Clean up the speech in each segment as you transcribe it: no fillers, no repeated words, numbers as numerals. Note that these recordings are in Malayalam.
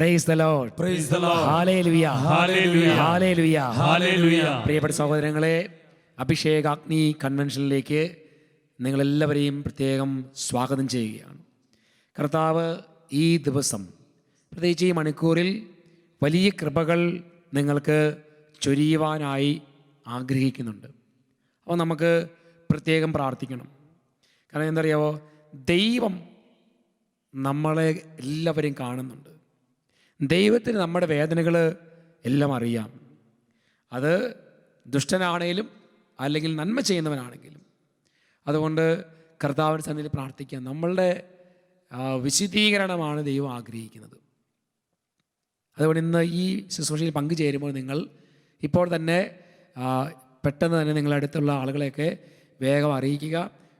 Praise the Lord. Praise the Lord. Hallelujah. ഹല്ലേലൂയ. ഹല്ലേലൂയ. ഹല്ലേലൂയ. പ്രിയപ്പെട്ട സഹോദരങ്ങളെ, അഭിഷേകാഗ്നി കൺവെൻഷനിലേക്ക് നിങ്ങളെല്ലാവരെയും പ്രത്യേകം സ്വാഗതം ചെയ്യുകയാണ്. കർത്താവ് ഈ ദിവസം, പ്രത്യേകിച്ച് ഈ മണിക്കൂറിൽ വലിയ കൃപകൾ നിങ്ങൾക്ക് ചൊരിയുവാനായി ആഗ്രഹിക്കുന്നുണ്ട്. അപ്പോൾ നമുക്ക് പ്രത്യേകം പ്രാർത്ഥിക്കണം. കാരണം എന്തറിയാവോ, ദൈവം നമ്മളെ എല്ലാവരെയും കാണുന്നുണ്ട്. ദൈവത്തിന് നമ്മുടെ വേദനകൾ എല്ലാം അറിയാം. അത് ദുഷ്ടനാണേലും അല്ലെങ്കിൽ നന്മ ചെയ്യുന്നവനാണെങ്കിലും. അതുകൊണ്ട് കർത്താവിൻ്റെ സന്നിധിയിൽ പ്രാർത്ഥിക്കാം. നമ്മളുടെ വിശുദ്ധീകരണമാണ് ദൈവം ആഗ്രഹിക്കുന്നത്. അതുകൊണ്ട് ഇന്ന് ഈ ശുശ്രൂഷയിൽ പങ്കുചേരുമ്പോൾ നിങ്ങൾ ഇപ്പോൾ തന്നെ പെട്ടെന്ന് തന്നെ നിങ്ങളുടെ അടുത്തുള്ള ആളുകളെയൊക്കെ വേഗം അറിയിക്കുക.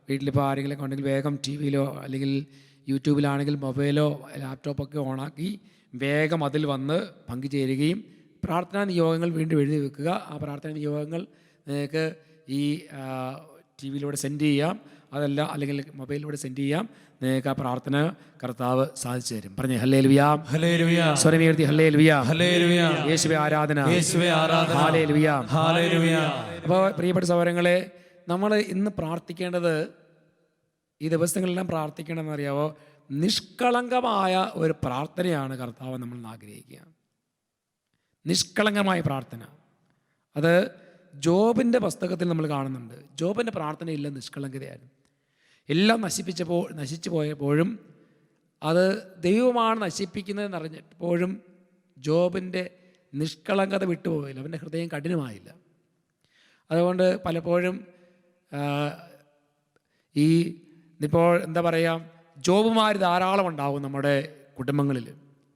വീട്ടിലിപ്പോൾ ആരെങ്കിലും ഉണ്ടെങ്കിൽ വേഗം ടി വിയിലോ അല്ലെങ്കിൽ യൂട്യൂബിലാണെങ്കിൽ മൊബൈലോ ലാപ്ടോപ്പൊക്കെ ഓണാക്കി വേഗം അതിൽ വന്ന് പങ്കുചേരുകയും പ്രാർത്ഥനാ നിയോഗങ്ങൾ വീണ്ടും എഴുതി വെക്കുക. ആ പ്രാർത്ഥനാ നിയോഗങ്ങൾ നിങ്ങൾക്ക് ഈ ടി വിയിലൂടെ സെൻഡ് ചെയ്യാം, അതല്ല അല്ലെങ്കിൽ മൊബൈലിലൂടെ സെൻഡ് ചെയ്യാം. നിങ്ങൾക്ക് ആ പ്രാർത്ഥന കർത്താവ് സാധിച്ചു തരും. പറഞ്ഞേ ഹല്ലേലൂയ. ഹല്ലേലൂയ. സ്വരമേർത്തി ഹല്ലേലൂയ. ഹല്ലേലൂയ. യേശുവേ ആരാധന. യേശുവേ ആരാധന. ഹല്ലേലൂയ. ഹല്ലേലൂയ. അപ്പോൾ പ്രിയപ്പെട്ട സഹോദരങ്ങളെ, നമ്മൾ ഇന്ന് പ്രാർത്ഥിക്കേണ്ടത്, ഈ ദിവസങ്ങളെല്ലാം പ്രാർത്ഥിക്കണമെന്ന് അറിയാവോ, നിഷ്കളങ്കമായ ഒരു പ്രാർത്ഥനയാണ് കർത്താവ് നമ്മൾ ആഗ്രഹിക്കുക. നിഷ്കളങ്കമായ പ്രാർത്ഥന. അത് ജോബിൻ്റെ പുസ്തകത്തിൽ നമ്മൾ കാണുന്നുണ്ട്. ജോബിൻ്റെ പ്രാർത്ഥനയില്ല നിഷ്കളങ്കതയായിരുന്നു. എല്ലാം നശിച്ചു പോയപ്പോഴും അത് ദൈവമാണ് നശിപ്പിക്കുന്നതെന്ന് അറിഞ്ഞപ്പോഴും ജോബിൻ്റെ നിഷ്കളങ്കത വിട്ടുപോയില്ല. അവൻ്റെ ഹൃദയം കഠിനമായില്ല. അതുകൊണ്ട് പലപ്പോഴും ഇപ്പോൾ എന്താ പറയുക, ജോബുമാർ ധാരാളം ഉണ്ടാവും നമ്മുടെ കുടുംബങ്ങളിൽ.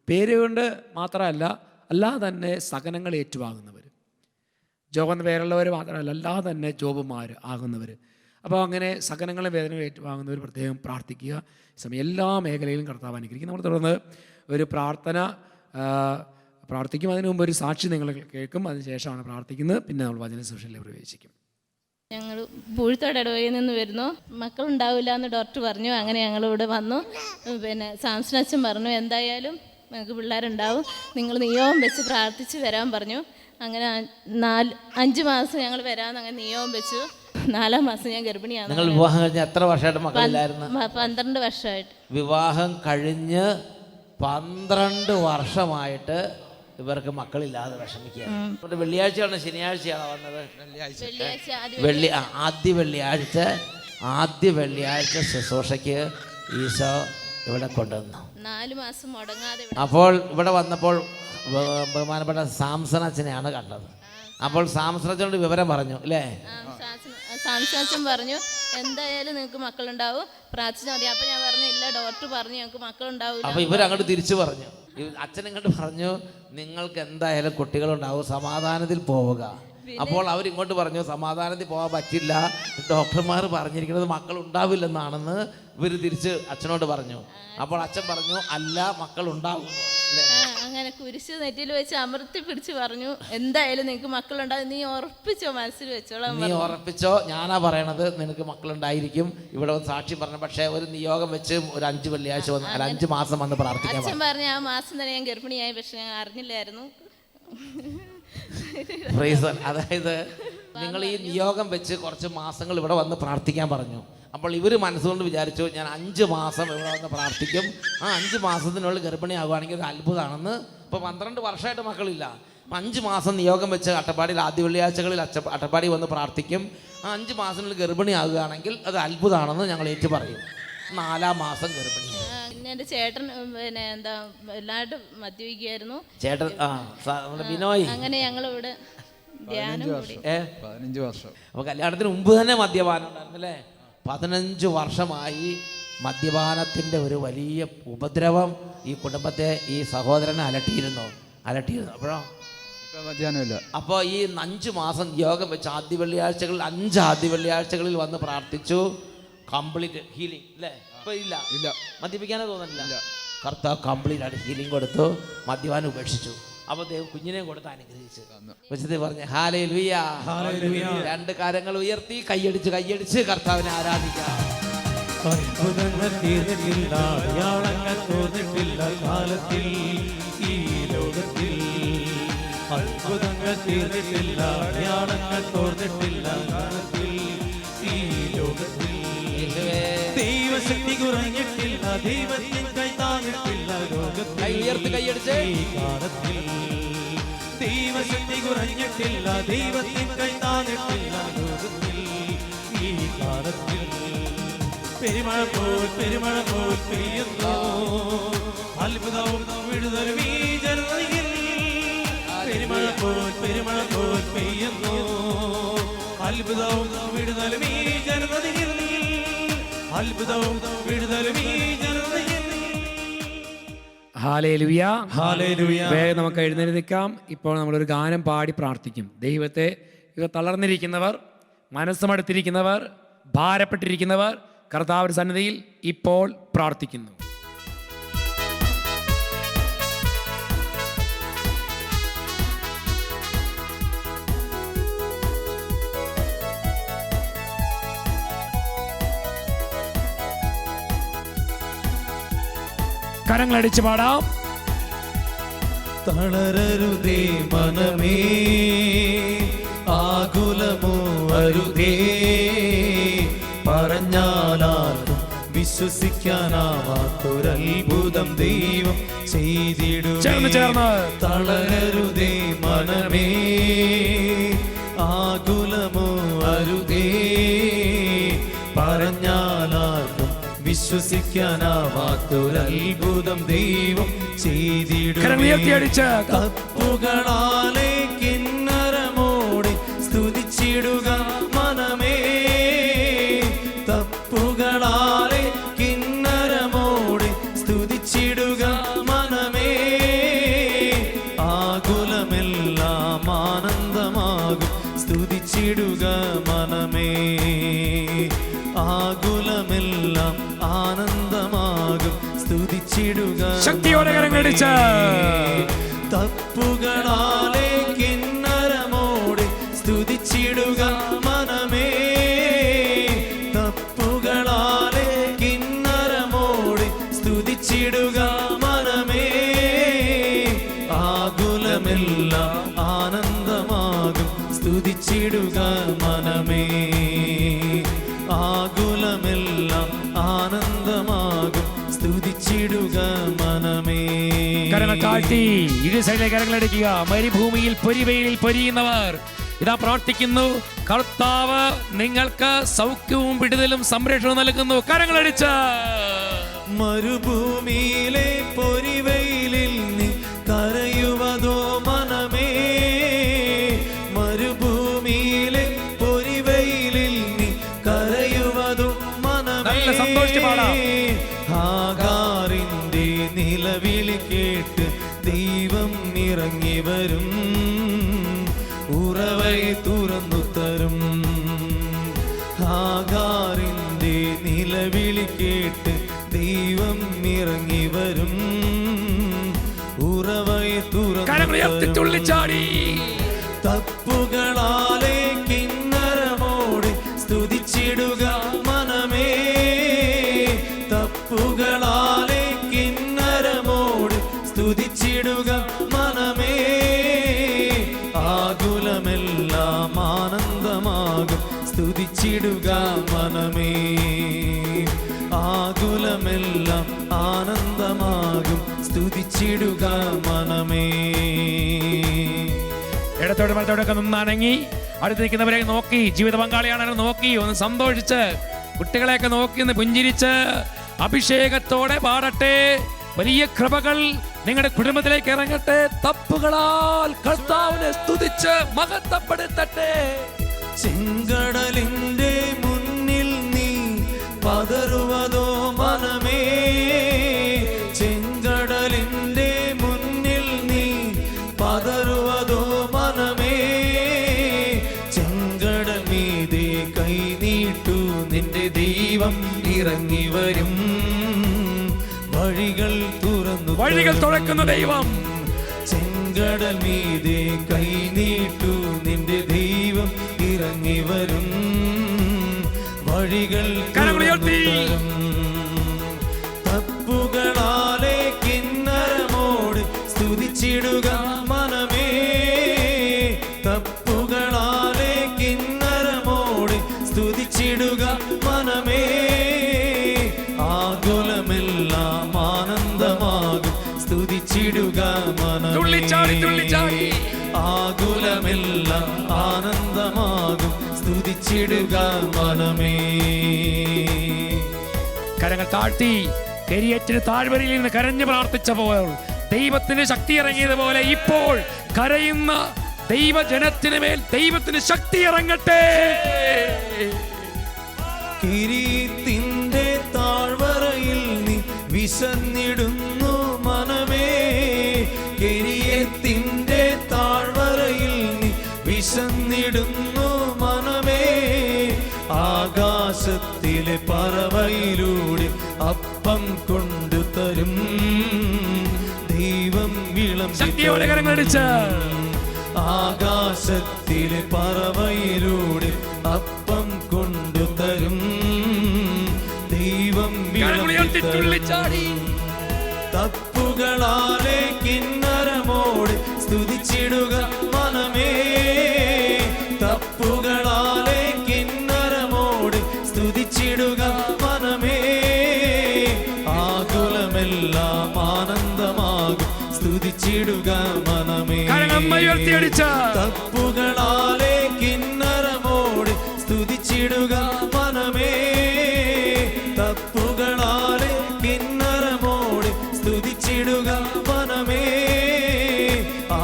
പേരുകൊണ്ട് മാത്രമല്ല, അല്ലാതെ തന്നെ സഹനങ്ങൾ ഏറ്റുവാങ്ങുന്നവർ. ജോബ് എന്ന പേരുള്ളവർ മാത്രമല്ല, അല്ലാതെ തന്നെ ജോബുമാർ ആകുന്നവർ. അപ്പോൾ അങ്ങനെ സഹനങ്ങളും വേദനകളും ഏറ്റുവാങ്ങുന്നവർ പ്രത്യേകം പ്രാർത്ഥിക്കുക. സമയം എല്ലാ മേഖലയിലും കർത്താവ് അനുഗ്രഹിക്കും. നമ്മൾ തുടർന്ന് ഒരു പ്രാർത്ഥിക്കും. അതിനു മുമ്പ് ഒരു സാക്ഷി നിങ്ങൾ കേൾക്കും. അതിനുശേഷമാണ് പ്രാർത്ഥിക്കുന്നത്. പിന്നെ നമ്മൾ വചന സെഷനിൽ പ്രവേശിക്കും. ഞങ്ങൾ പൂഴ്ത്തോട് ഇടവകയിൽ നിന്ന് വരുന്നു. മക്കളുണ്ടാവില്ല എന്ന് ഡോക്ടർ പറഞ്ഞു. അങ്ങനെ ഞങ്ങളിവിടെ വന്നു. പിന്നെ സാംസണച്ചൻ പറഞ്ഞു, എന്തായാലും ഞങ്ങൾക്ക് പിള്ളേരുണ്ടാവും, നിങ്ങൾ നിയോഗം വെച്ച് പ്രാർത്ഥിച്ച് വരാൻ പറഞ്ഞു. അങ്ങനെ 5 മാസം ഞങ്ങൾ വരാമെന്ന് അങ്ങനെ നിയോഗം വെച്ചു. 4-ാം മാസം ഞാൻ ഗർഭിണിയാണ്. നിങ്ങൾ വിവാഹം കഴിഞ്ഞ് എത്ര വർഷമായിട്ട് മക്കളില്ലായിരുന്നു? 12 വർഷമായിട്ട്. വിവാഹം കഴിഞ്ഞ് 12 വർഷമായിട്ട് ഇവർക്ക് മക്കളില്ലാതെ വിഷമിക്കുക. വെള്ളിയാഴ്ചയാണ് ശനിയാഴ്ചയാണോ വന്നത്? ആദ്യ വെള്ളിയാഴ്ച ശുശ്രൂഷയ്ക്ക് ഈശോ ഇവിടെ കൊണ്ടുവന്നു. 4 മാസം മുടങ്ങാതെ. അപ്പോൾ ഇവിടെ വന്നപ്പോൾ ബഹുമാനപ്പെട്ട സാംസൺ അച്ഛനെയാണ് കണ്ടത്. അപ്പോൾ സാംസൺ അച്ഛനോട് വിവരം പറഞ്ഞു അല്ലേ? സാംസൺ പറഞ്ഞു, എന്തായാലും നിങ്ങൾക്ക് മക്കളുണ്ടാവും, പ്രാർത്ഥിച്ചാൽ മതി. അപ്പം ഞാൻ പറഞ്ഞു, ഇല്ല ഡോക്ടർ പറഞ്ഞു ഞങ്ങൾക്ക് മക്കളുണ്ടാവില്ല. അപ്പോൾ ഇവരങ്ങോട്ട് തിരിച്ചു പറഞ്ഞു. അച്ഛനിങ്ങോട്ട് പറഞ്ഞു, നിങ്ങൾക്ക് എന്തായാലും കുട്ടികളുണ്ടാവും, സമാധാനത്തിൽ പോവുക. അപ്പോൾ അവരിങ്ങോട്ട് പറഞ്ഞു, സമാധാനത്തിൽ പോകാൻ പറ്റില്ല, ഡോക്ടർമാർ പറഞ്ഞിരിക്കുന്നത് മക്കൾ ഉണ്ടാവില്ലെന്നാണെന്ന് ഇവർ തിരിച്ച് അച്ഛനോട് പറഞ്ഞു. അപ്പോൾ അച്ഛൻ പറഞ്ഞു, അല്ല, മക്കൾ ഉണ്ടാവും. അങ്ങനെ കുരിശ് നെറ്റിയിൽ വെച്ച് അമർത്തി പിടിച്ച് പറഞ്ഞു, എന്തായാലും നിങ്ങൾക്ക് മക്കളുണ്ടാവും, നീ ഉറപ്പിച്ചോ, മനസ്സിൽ വെച്ചോളാം. നീ ഉറപ്പിച്ചോ, ഞാനാ പറയണത്, നിനക്ക് മക്കളുണ്ടായിരിക്കും. ഇവിടെ വന്ന് സാക്ഷി പറഞ്ഞു. പക്ഷേ ഒരു നിയോഗം വെച്ച് ഒരു 5 വെള്ളിയാഴ്ച വന്ന് 5 മാസം വന്ന് പ്രാർത്ഥിക്കാൻ അച്ഛൻ പറഞ്ഞു. ആ മാസം തന്നെ ഞാൻ ഗർഭിണിയായി, പക്ഷെ ഞാൻ അറിഞ്ഞില്ലായിരുന്നു. അതായത് നിങ്ങൾ ഈ നിയോഗം വെച്ച് കുറച്ച് മാസങ്ങൾ ഇവിടെ വന്ന് പ്രാർത്ഥിക്കാൻ പറഞ്ഞു. അപ്പോൾ ഇവർ മനസ്സുകൊണ്ട് വിചാരിച്ചു, ഞാൻ 5 മാസം ഇവിടെ വന്ന് പ്രാർത്ഥിക്കും, ആ 5 മാസത്തിനുള്ളിൽ ഗർഭിണിയാകുകയാണെങ്കിൽ ഒരു അത്ഭുതമാണെന്ന്. ഇപ്പോൾ 12 വർഷമായിട്ട് മക്കളില്ല. 5 മാസം നിയോഗം വെച്ച് അട്ടപ്പാടിയിൽ ആദ്യ വെള്ളിയാഴ്ചകളിൽ അട്ടപ്പാടി വന്ന് പ്രാർത്ഥിക്കും. ആ 5 മാസത്തിനുള്ളിൽ ഗർഭിണിയാകുകയാണെങ്കിൽ അത് അത്ഭുതമാണെന്ന് ഞങ്ങൾ ഏറ്റു പറയും. 4-ാം മാസം ഗർഭിണിയായി. എൻ്റെ ചേട്ടൻ പിന്നെ എന്താ എല്ലാവരും മദ്യപിക്കുകയായിരുന്നു. ചേട്ടൻ ബിനോയ്. അങ്ങനെ ഞങ്ങളിവിടെ ധ്യാനം കൂടി. 15 വർഷം. അപ്പോൾ കല്യാണത്തിന് മുമ്പ് തന്നെ മദ്യപാനം ഉണ്ടായിരുന്നു അല്ലേ? 15 വർഷമായി മദ്യപാനത്തിൻ്റെ ഒരു വലിയ ഉപദ്രവം ഈ കുടുംബത്തെ, ഈ സഹോദരനെ അലട്ടിയിരുന്നു. അപ്പോഴോ മദ്യാനമില്ല. അപ്പോൾ ഈ 5 മാസം യോഗം വെച്ച് 5 ആദ്യ വെള്ളിയാഴ്ചകളിൽ വന്ന് പ്രാർത്ഥിച്ചു. കംപ്ലീറ്റ് ഹീലിംഗ് അല്ലേ? ഇപ്പോൾ ഇല്ല, മദ്യപിക്കാനേ തോന്നുന്നില്ല. കർത്താവ് കംപ്ലീറ്റ് ആയിട്ട് ഹീലിംഗ് കൊടുത്തു. മദ്യപാനം ഉപേക്ഷിച്ചു. അപ്പോൾ ദൈവം കുഞ്ഞിനെയും കൊടുത്ത് അനുഗ്രഹിച്ചു. വിശുദ്ധ പറഞ്ഞ ഹല്ലേലൂയ. 2 കരങ്ങൾ ഉയർത്തി കൈയടിച്ച് കർത്താവിനെ ആരാധിക്കാം. അത്ഭുതങ്ങൾ തീർന്നിട്ടില്ല, അടയാളങ്ങൾ തോന്നിട്ടില്ല കാലത്തിൽ ഈ ലോകത്തിൽ. അത്ഭുതങ്ങൾ തീർന്നിട്ടില്ല, അടയാളങ്ങൾ തോന്നിട്ടില്ല കാലത്തിൽ ഈ ലോകത്തിൽ. ദൈവശക്തി കുറഞ്ഞിട്ടില്ല, ദൈവത്തിൻ കൈ താങ്ങിട്ടില്ല ലോകത്തിൽ ഈ കാലത്തിൽ. ദൈവശക്തി കുറഞ്ഞിട്ടില്ല, ദൈവത്തിൻ കൈ താങ്ങിട്ടില്ല ലോകത്തിൽ ഈ കാലത്തിൽ. പെരുമഴ പോൽ പെയ്യുന്നു, അത്ഭുതവും വിടുതലും ഈ ജനതയിൽ. പെരുമഴ പോൽ പെയ്യുന്നു, അത്ഭുതവും വിടുതലും ഈ ജനതയിൽ. അത്ഭുതവും വിടുതലും ഈ ജനതയിൽ. Hallelujah, hallelujah. വേഗം നമുക്ക് എഴുന്നേറ്റ് നിൽക്കാം. ഇപ്പോൾ നമ്മളൊരു ഗാനം പാടി പ്രാർത്ഥിക്കും. ദൈവത്തെ തളർന്നിരിക്കുന്നവർ, മനസ്സുമടുത്തിരിക്കുന്നവർ, ഭാരപ്പെട്ടിരിക്കുന്നവർ കർത്താവിന്റെ സന്നിധിയിൽ ഇപ്പോൾ പ്രാർത്ഥിക്കുന്നു. കരങ്ങളടിച്ച് പാടാം. തളരരുതേ മനമേ, ആകുലമോ അരുതേ, പറഞ്ഞാലാർക്കും വിശ്വസിക്കാനാവാത്തൊരത്ഭുതം ദൈവം ചെയ്തിടും. തളരരുതേ മനമേ, ആകുലമോ അരുതേ, പറഞ്ഞാലാർക്കും വിശ്വസിക്കാനാവാത്തൊരത്ഭുതം ദൈവം ചെയ്തിടും. തപ്പുകളാലെ കിന്നരമോടെ സ്തുതിച്ചിടുക മനമേ, തപ്പുകളാലെ കിന്നരമോടെ സ്തുതിച്ചിടുക മനമേ. ആകുലമെല്ലാം ആനന്ദമാകും സ്തുതിച്ചിടുക മനമേ. ആകുലമെല്ലാം ആനന്ദമാകും സ്തുതിച്ചിടുക. ശക്തിയോടെ കരങ്ങളടിച്ച തപ്പുകളാലെ കിന്നരമോടെ സ്തുതിച്ചിടുക മനമേ, തപ്പുകളാലെ കിന്നരമോടെ സ്തുതിച്ചിടുക മനമേ. ആകുലമെല്ലാം ആനന്ദമാകും സ്തുതിച്ചിടുക മനമേ. ആകുലമെല്ലാം ആനന്ദമാകും സ്തുതിച്ചിടുക മനമേ. കരങ്ങൾ കാട്ടി ഇരു സൈഡിലെ കരങ്ങളടിക്കുക. മരുഭൂമിയിൽ പൊരിവെയിലിൽ പൊരിയുന്നവർ ഇതാ പ്രാർത്ഥിക്കുന്നു. കർത്താവ് നിങ്ങൾക്ക് സൗഖ്യവും വിടുതലും സംരക്ഷണവും നൽകുന്നു. കരങ്ങളടിച്ച് മരുഭൂമിയിലെ പൊരിവെയിലിൽ നീ കരയുവതോ മനമേ, മരുഭൂമിയിലെ പൊരിവെയിലിൽ നീ കരയുവതോ മനമേ. സന്തോഷിച്ച് പാടാം. ഹാഗാറിന്റെ നിലവിളി കേട്ട് ദൈവം ഇറങ്ങി വരും, ഉറവയെ തുറന്നു തരും. ഹാഗാറിന്റെ നിലവിളി കേട്ട് ദൈവം ഇറങ്ങി വരും, ഉറവയെ തുറന്നു ചാടി. തപ്പുകളാലെ കിന്നരമോടെ സ്തുതിച്ചിടുക മനമേ, തപ്പുകളാലെ കിന്നരമോടെ സ്തുതിച്ചിടുക മനമേ. ആകുലമെല്ലാം ആനന്ദമാകും സ്തുതിച്ചിടുക മനമേ. ആകുലമെല്ലാം ആനന്ദമാകും സ്തുതിച്ചിടുക മനമേ. ഇടത്തോട് വലത്തോടൊക്കെ നിന്നണങ്ങി അടുത്ത് നിൽക്കുന്നവരെ നോക്കി, ജീവിത പങ്കാളിയാണ് നോക്കി ഒന്ന് സന്തോഷിച്ച്, കുട്ടികളെയൊക്കെ നോക്കി ഒന്ന് പുഞ്ചിരിച്ച് അഭിഷേകത്തോടെ പാടട്ടെ. വലിയ കൃപകൾ നിങ്ങളുടെ കുടുംബത്തിലേക്ക് ഇറങ്ങട്ടെ. തപ്പുകളാൽ കർത്താവിനെ സ്തുതിച്ച് മഹത്വപ്പെടുത്തട്ടെ. ചെങ്കടലിന്റെ മുന്നിൽ നീ പതറുവതോ മനമേ, ചെങ്കടലിന്റെ മുന്നിൽ നീ പതറുവതോ മനമേ. ചെങ്കടൽ മീതെ കൈ നീട്ടു, നിന്റെ ദൈവം ഇറങ്ങി വരും, വഴികൾ തുറക്കുന്ന ദൈവം. ചെങ്കടൽ മീതെ കൈ നീട്ടു, നിന്റെ ദൈവം ഇറങ്ങി വരും, വഴികൾ കരങ്ങളുയർത്തി മനമേ. തുള്ളിച്ചാടി തുള്ളിച്ചാടി ആകുലമെല്ലാം ആനന്ദമാകും സ്തുതിച്ചിടുക മനമേ. കരങ്ങൾ താഴ്ത്തി കരിയേറ്റിന് താഴ്വരയിൽ നിന്ന് കരഞ്ഞു പ്രാർത്ഥിച്ചപ്പോൾ ദൈവത്തിന് ശക്തി ഇറങ്ങിയതുപോലെ ഇപ്പോൾ കരയുന്ന ദൈവജനത്തിന് മേൽ ദൈവത്തിന് ശക്തി ഇറങ്ങട്ടെ. കിരീത്തിന്റെ താഴ്വരയിൽ നീ വിശന്നിടുന്നു മനമേ. കിരീത്തിന്റെ താഴ്വരയിൽ നീ വിശന്നിടുന്നു മനമേ. ആകാശത്തിലെ പറവയിലൂടെ അപ്പം കൊണ്ടുതരും ദൈവം ശക്തിയോടെ കരങ്ങളടിച്ച് ആകാശത്തിലെ പറവയിലൂടെ അപ്പം കൊണ്ടുതരും ദൈവം തുള്ളിച്ചാടി തപ്പുകളാലെ കിന്നരമോട് സ്തുതിച്ചിടുക മനമേ. തപ്പുകളാലെ കിന്നരമോട് സ്തുതിച്ചിടുക മനമേ. ആകുലമെല്ലാം ആനന്ദമാകും സ്തുതിച്ചിടുക മനമേ. തപ്പുകളാലെ കിന്നരമോട് സ്തുതിച്ചിടുക മനമേ. തപ്പുകളാലെ കിന്നരമോട് സ്തുതിച്ചിടുക മനമേ.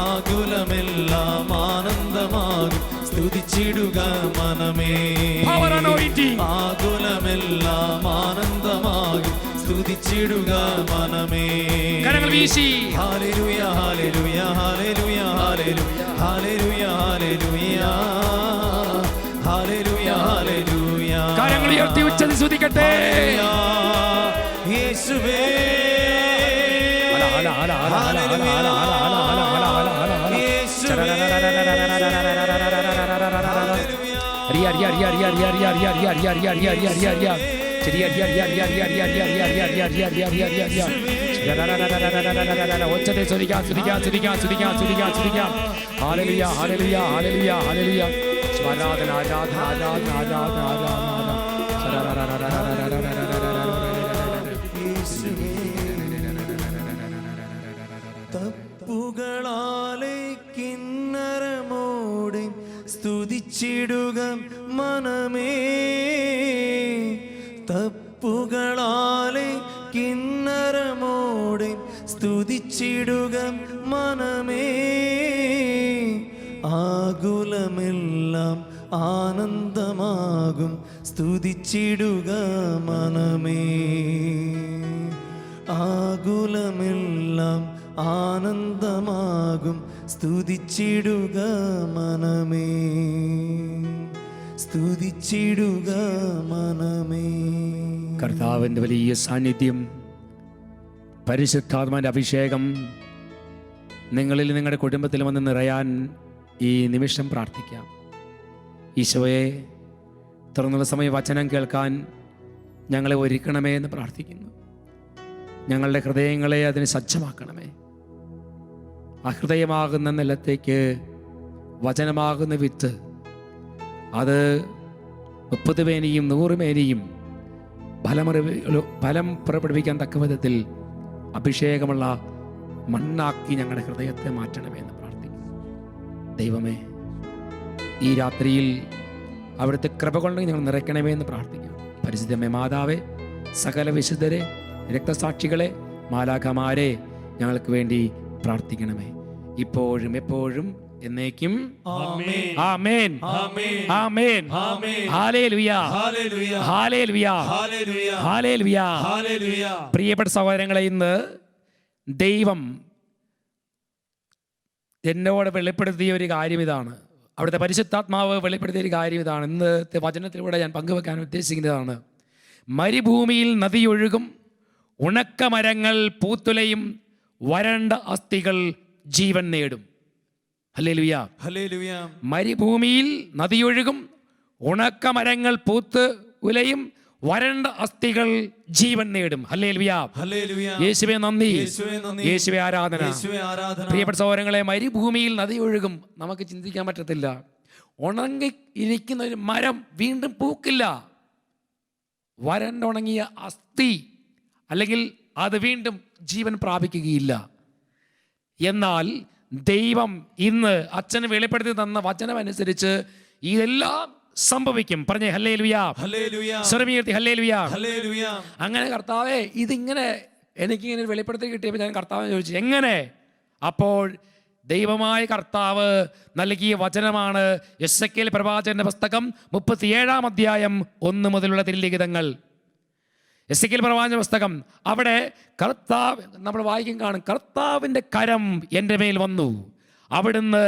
ആകുലമെല്ലാം ആനന്ദമാകും സ്തുതിച്ചിടുക മനമേ. ആകുലമെല്ലാം ആനന്ദമാകും സ്തുതിച്ചിടുക മനമേ. കരങ്ങൾ വീശി ഹല്ലേലൂയ ഹല്ലേലൂയ ഹല്ലേലൂയ ഹല്ലേലൂയ ഹല്ലേലൂയ ഹല്ലേലൂയ ഹല്ലേലൂയ. കരങ്ങൾ ഉയർത്തി ഉച്ചത്തിൽ സ്തുതിക്കട്ടെ. യേശുവേ ഒച്ചത്തെ സ്തുതിക്കാം സ്തുതിക്കാം സ്തുതിക്കാം സ്തുതിക്കാം സ്തുതിക്കാം സ്തുതിക്കാം. ഹല്ലേലൂയ ഹല്ലേലൂയ ഹല്ലേലൂയ ഹല്ലേലൂയ. ആരാധന ആരാധന ആരാധന ആരാധന തപ്പുകളാലെ കിന്നരമോടെ സ്തുതിച്ചിടുക മനമേ. തപ്പുകളാലെ കിന്നരമോടെ സ്തുതിച്ചിടുക മനമേ. ആകുലമെല്ലാം ആനന്ദമാകും സ്തുതിച്ചിടുക മനമേ. ആകുലമെല്ലാം ആനന്ദമാകും സ്തുതിച്ചിടുക മനമേ. സ്തുതിച്ചിടുക മനമേ. കർത്താവിൻ്റെ വലിയ സാന്നിധ്യം, പരിശുദ്ധാത്മാവിൻ്റെ അഭിഷേകം നിങ്ങളിൽ നിങ്ങളുടെ കുടുംബത്തിൽ വന്ന് നിറയാൻ ഈ നിമിഷം പ്രാർത്ഥിക്കാം. ഈശോയെ, തുറന്നുള്ള സമയം വചനം കേൾക്കാൻ ഞങ്ങളെ ഒരുക്കണമേ എന്ന് പ്രാർത്ഥിക്കുന്നു. ഞങ്ങളുടെ ഹൃദയങ്ങളെ അതിന് സജ്ജമാക്കണമേ. ആ ഹൃദയമാകുന്ന നിലത്തേക്ക് വചനമാകുന്ന വിത്ത് അത് 30 മേനിയും 100 മേനിയും ഫലം പുറപ്പെടുവിക്കാൻ തക്ക വിധത്തിൽ അഭിഷേകമുള്ള മണ്ണാക്കി ഞങ്ങളുടെ ഹൃദയത്തെ മാറ്റണമേ എന്ന് പ്രാർത്ഥിക്കുന്നു. ദൈവമേ, ഈ രാത്രിയിൽ അവിടുത്തെ കൃപ കൊണ്ട് ഞങ്ങൾ നിറയ്ക്കണമേ എന്ന് പ്രാർത്ഥിക്കാം. പരിശുദ്ധമേ മാതാവേ, സകല വിശുദ്ധരെ, രക്തസാക്ഷികളെ, മാലാഖമാരെ ഞങ്ങൾക്ക് വേണ്ടി പ്രാർത്ഥിക്കണമേ, ഇപ്പോഴും എപ്പോഴും എന്നേക്കും. ആമേൻ ആമേൻ ഹല്ലേലൂയ ഹല്ലേലൂയ ഹല്ലേലൂയ. പ്രിയപ്പെട്ട സഹോദരങ്ങളെ, ഇന്ന് ദൈവം എന്നോട് വെളിപ്പെടുത്തിയ ഒരു കാര്യം ഇതാണ്. അവിടുത്തെ പരിശുദ്ധാത്മാവ് വെളിപ്പെടുത്തിയ ഒരു കാര്യം ഇതാണ്. ഇന്നത്തെ വചനത്തിലൂടെ ഞാൻ പങ്കുവെക്കാൻ ഉദ്ദേശിക്കുന്നതാണ്. മരുഭൂമിയിൽ നദിയൊഴുകും, ഉണക്കമരങ്ങൾ പൂത്തുലയും, വരണ്ട അസ്ഥികൾ ജീവൻ നേടും. Hallelujah hallelujah. മരുഭൂമിയിൽ നദിയൊഴുകും, ഉണക്കമരങ്ങൾ പൂത്ത് ഉലയും, വരണ്ട അസ്ഥികൾ ജീവൻ നേടും. Hallelujah hallelujah. യേശുവേ നന്ദി, യേശുവേ നന്ദി, യേശുവേ ആരാധന. യേശുവേ ആരാധന. പ്രിയപ്പെട്ട സഹോദരങ്ങളെ, മരുഭൂമിയിൽ നദി ഒഴുകും. നമുക്ക് ചിന്തിക്കാൻ പറ്റത്തില്ല. ഉണങ്ങി ഇരിക്കുന്ന ഒരു മരം വീണ്ടും പൂക്കില്ല. വരണ്ടുണങ്ങിയ അസ്ഥി അല്ലെങ്കിൽ അത് വീണ്ടും ജീവൻ പ്രാപിക്കുകയില്ല. എന്നാൽ ദൈവം ഇന്ന് അച്ഛന് വെളിപ്പെടുത്തി തന്ന വചനം അനുസരിച്ച് ഇതെല്ലാം സംഭവിക്കും. പറഞ്ഞേ ഹല്ലേലൂയ, സ്വരമുയർത്തി ഹല്ലേലൂയ, ഹല്ലേലൂയ. അങ്ങനെ കർത്താവേ ഇതിങ്ങനെ എനിക്കിങ്ങനെ ഒരു വെളിപ്പെടുത്തി കിട്ടിയപ്പോൾ ഞാൻ കർത്താവിനെ ചോദിച്ചു എങ്ങനെ? അപ്പോൾ ദൈവമായ കർത്താവ് നൽകിയ വചനമാണ് എസെക്കിയേൽ പ്രവാചകന്റെ പുസ്തകം 37-ാം അധ്യായം 1 മുതലുള്ള തിരുലിഖിതങ്ങൾ. എസെക്കിയേൽ പ്രവാചകന്റെ പുസ്തകം, അവിടെ കർത്താവ് നമ്മൾ വായിക്കും കാണും, കർത്താവിൻ്റെ കരം എൻ്റെ മേൽ വന്നു, അവിടുന്ന്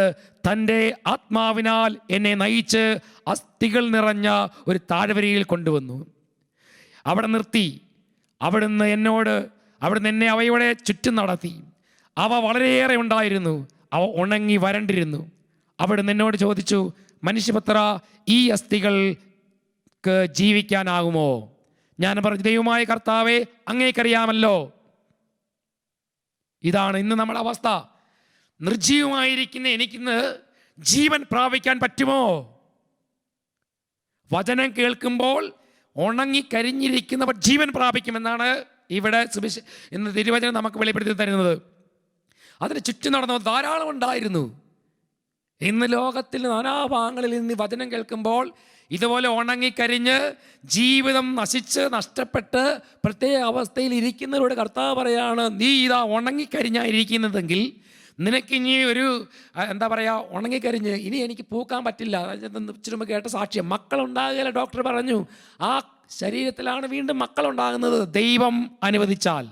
തൻ്റെ ആത്മാവിനാൽ എന്നെ നയിച്ച് അസ്ഥികൾ നിറഞ്ഞ ഒരു താഴ്വരയിൽ കൊണ്ടുവന്നു. അവിടെ നിർത്തി അവിടുന്ന് എന്നെ അവയുടെ ചുറ്റും നടത്തി. അവ വളരെയേറെ ഉണ്ടായിരുന്നു, അവ ഉണങ്ങി വരണ്ടിരുന്നു. അവിടുന്ന് എന്നോട് ചോദിച്ചു, മനുഷ്യപുത്രാ, ഈ അസ്ഥികൾക്ക് ജീവിക്കാനാകുമോ? ഞാൻ പറഞ്ഞു, ദൈവമായ കർത്താവേ, അങ്ങേക്കറിയാമല്ലോ. ഇതാണ് ഇന്ന് നമ്മുടെ അവസ്ഥ. നിർജീവമായിരിക്കുന്ന എനിക്കിന്ന് ജീവൻ പ്രാപിക്കാൻ പറ്റുമോ? വചനം കേൾക്കുമ്പോൾ ഉണങ്ങിക്കരിഞ്ഞിരിക്കുന്നവർ ജീവൻ പ്രാപിക്കുമെന്നാണ് ഇവിടെ ഇന്ന് തിരുവചനം നമുക്ക് വെളിപ്പെടുത്തി തരുന്നത്. അതിന് ചുറ്റും നടന്നവർ ധാരാളം ഉണ്ടായിരുന്നു. ഇന്ന് ലോകത്തിൽ നാനാഭാഗങ്ങളിൽ നിന്ന് വചനം കേൾക്കുമ്പോൾ ഇതുപോലെ ഉണങ്ങിക്കരിഞ്ഞ് ജീവിതം നഷ്ടപ്പെട്ട് പ്രത്യേക അവസ്ഥയിൽ ഇരിക്കുന്നവരോട് കർത്താവ് പറയാണ്, നീ ഇതാ ഉണങ്ങിക്കരിഞ്ഞായിരിക്കുന്നതെങ്കിൽ നിനക്കിനി ഒരു ഉണങ്ങിക്കരിഞ്ഞ് ഇനി എനിക്ക് പൂക്കാൻ പറ്റില്ല. ഇച്ചിരി കേട്ട സാക്ഷ്യം, മക്കളുണ്ടാകുകയില്ല. ഡോക്ടർ പറഞ്ഞു ആ ശരീരത്തിലാണ് വീണ്ടും മക്കളുണ്ടാകുന്നത് ദൈവം അനുവദിച്ചാൽ.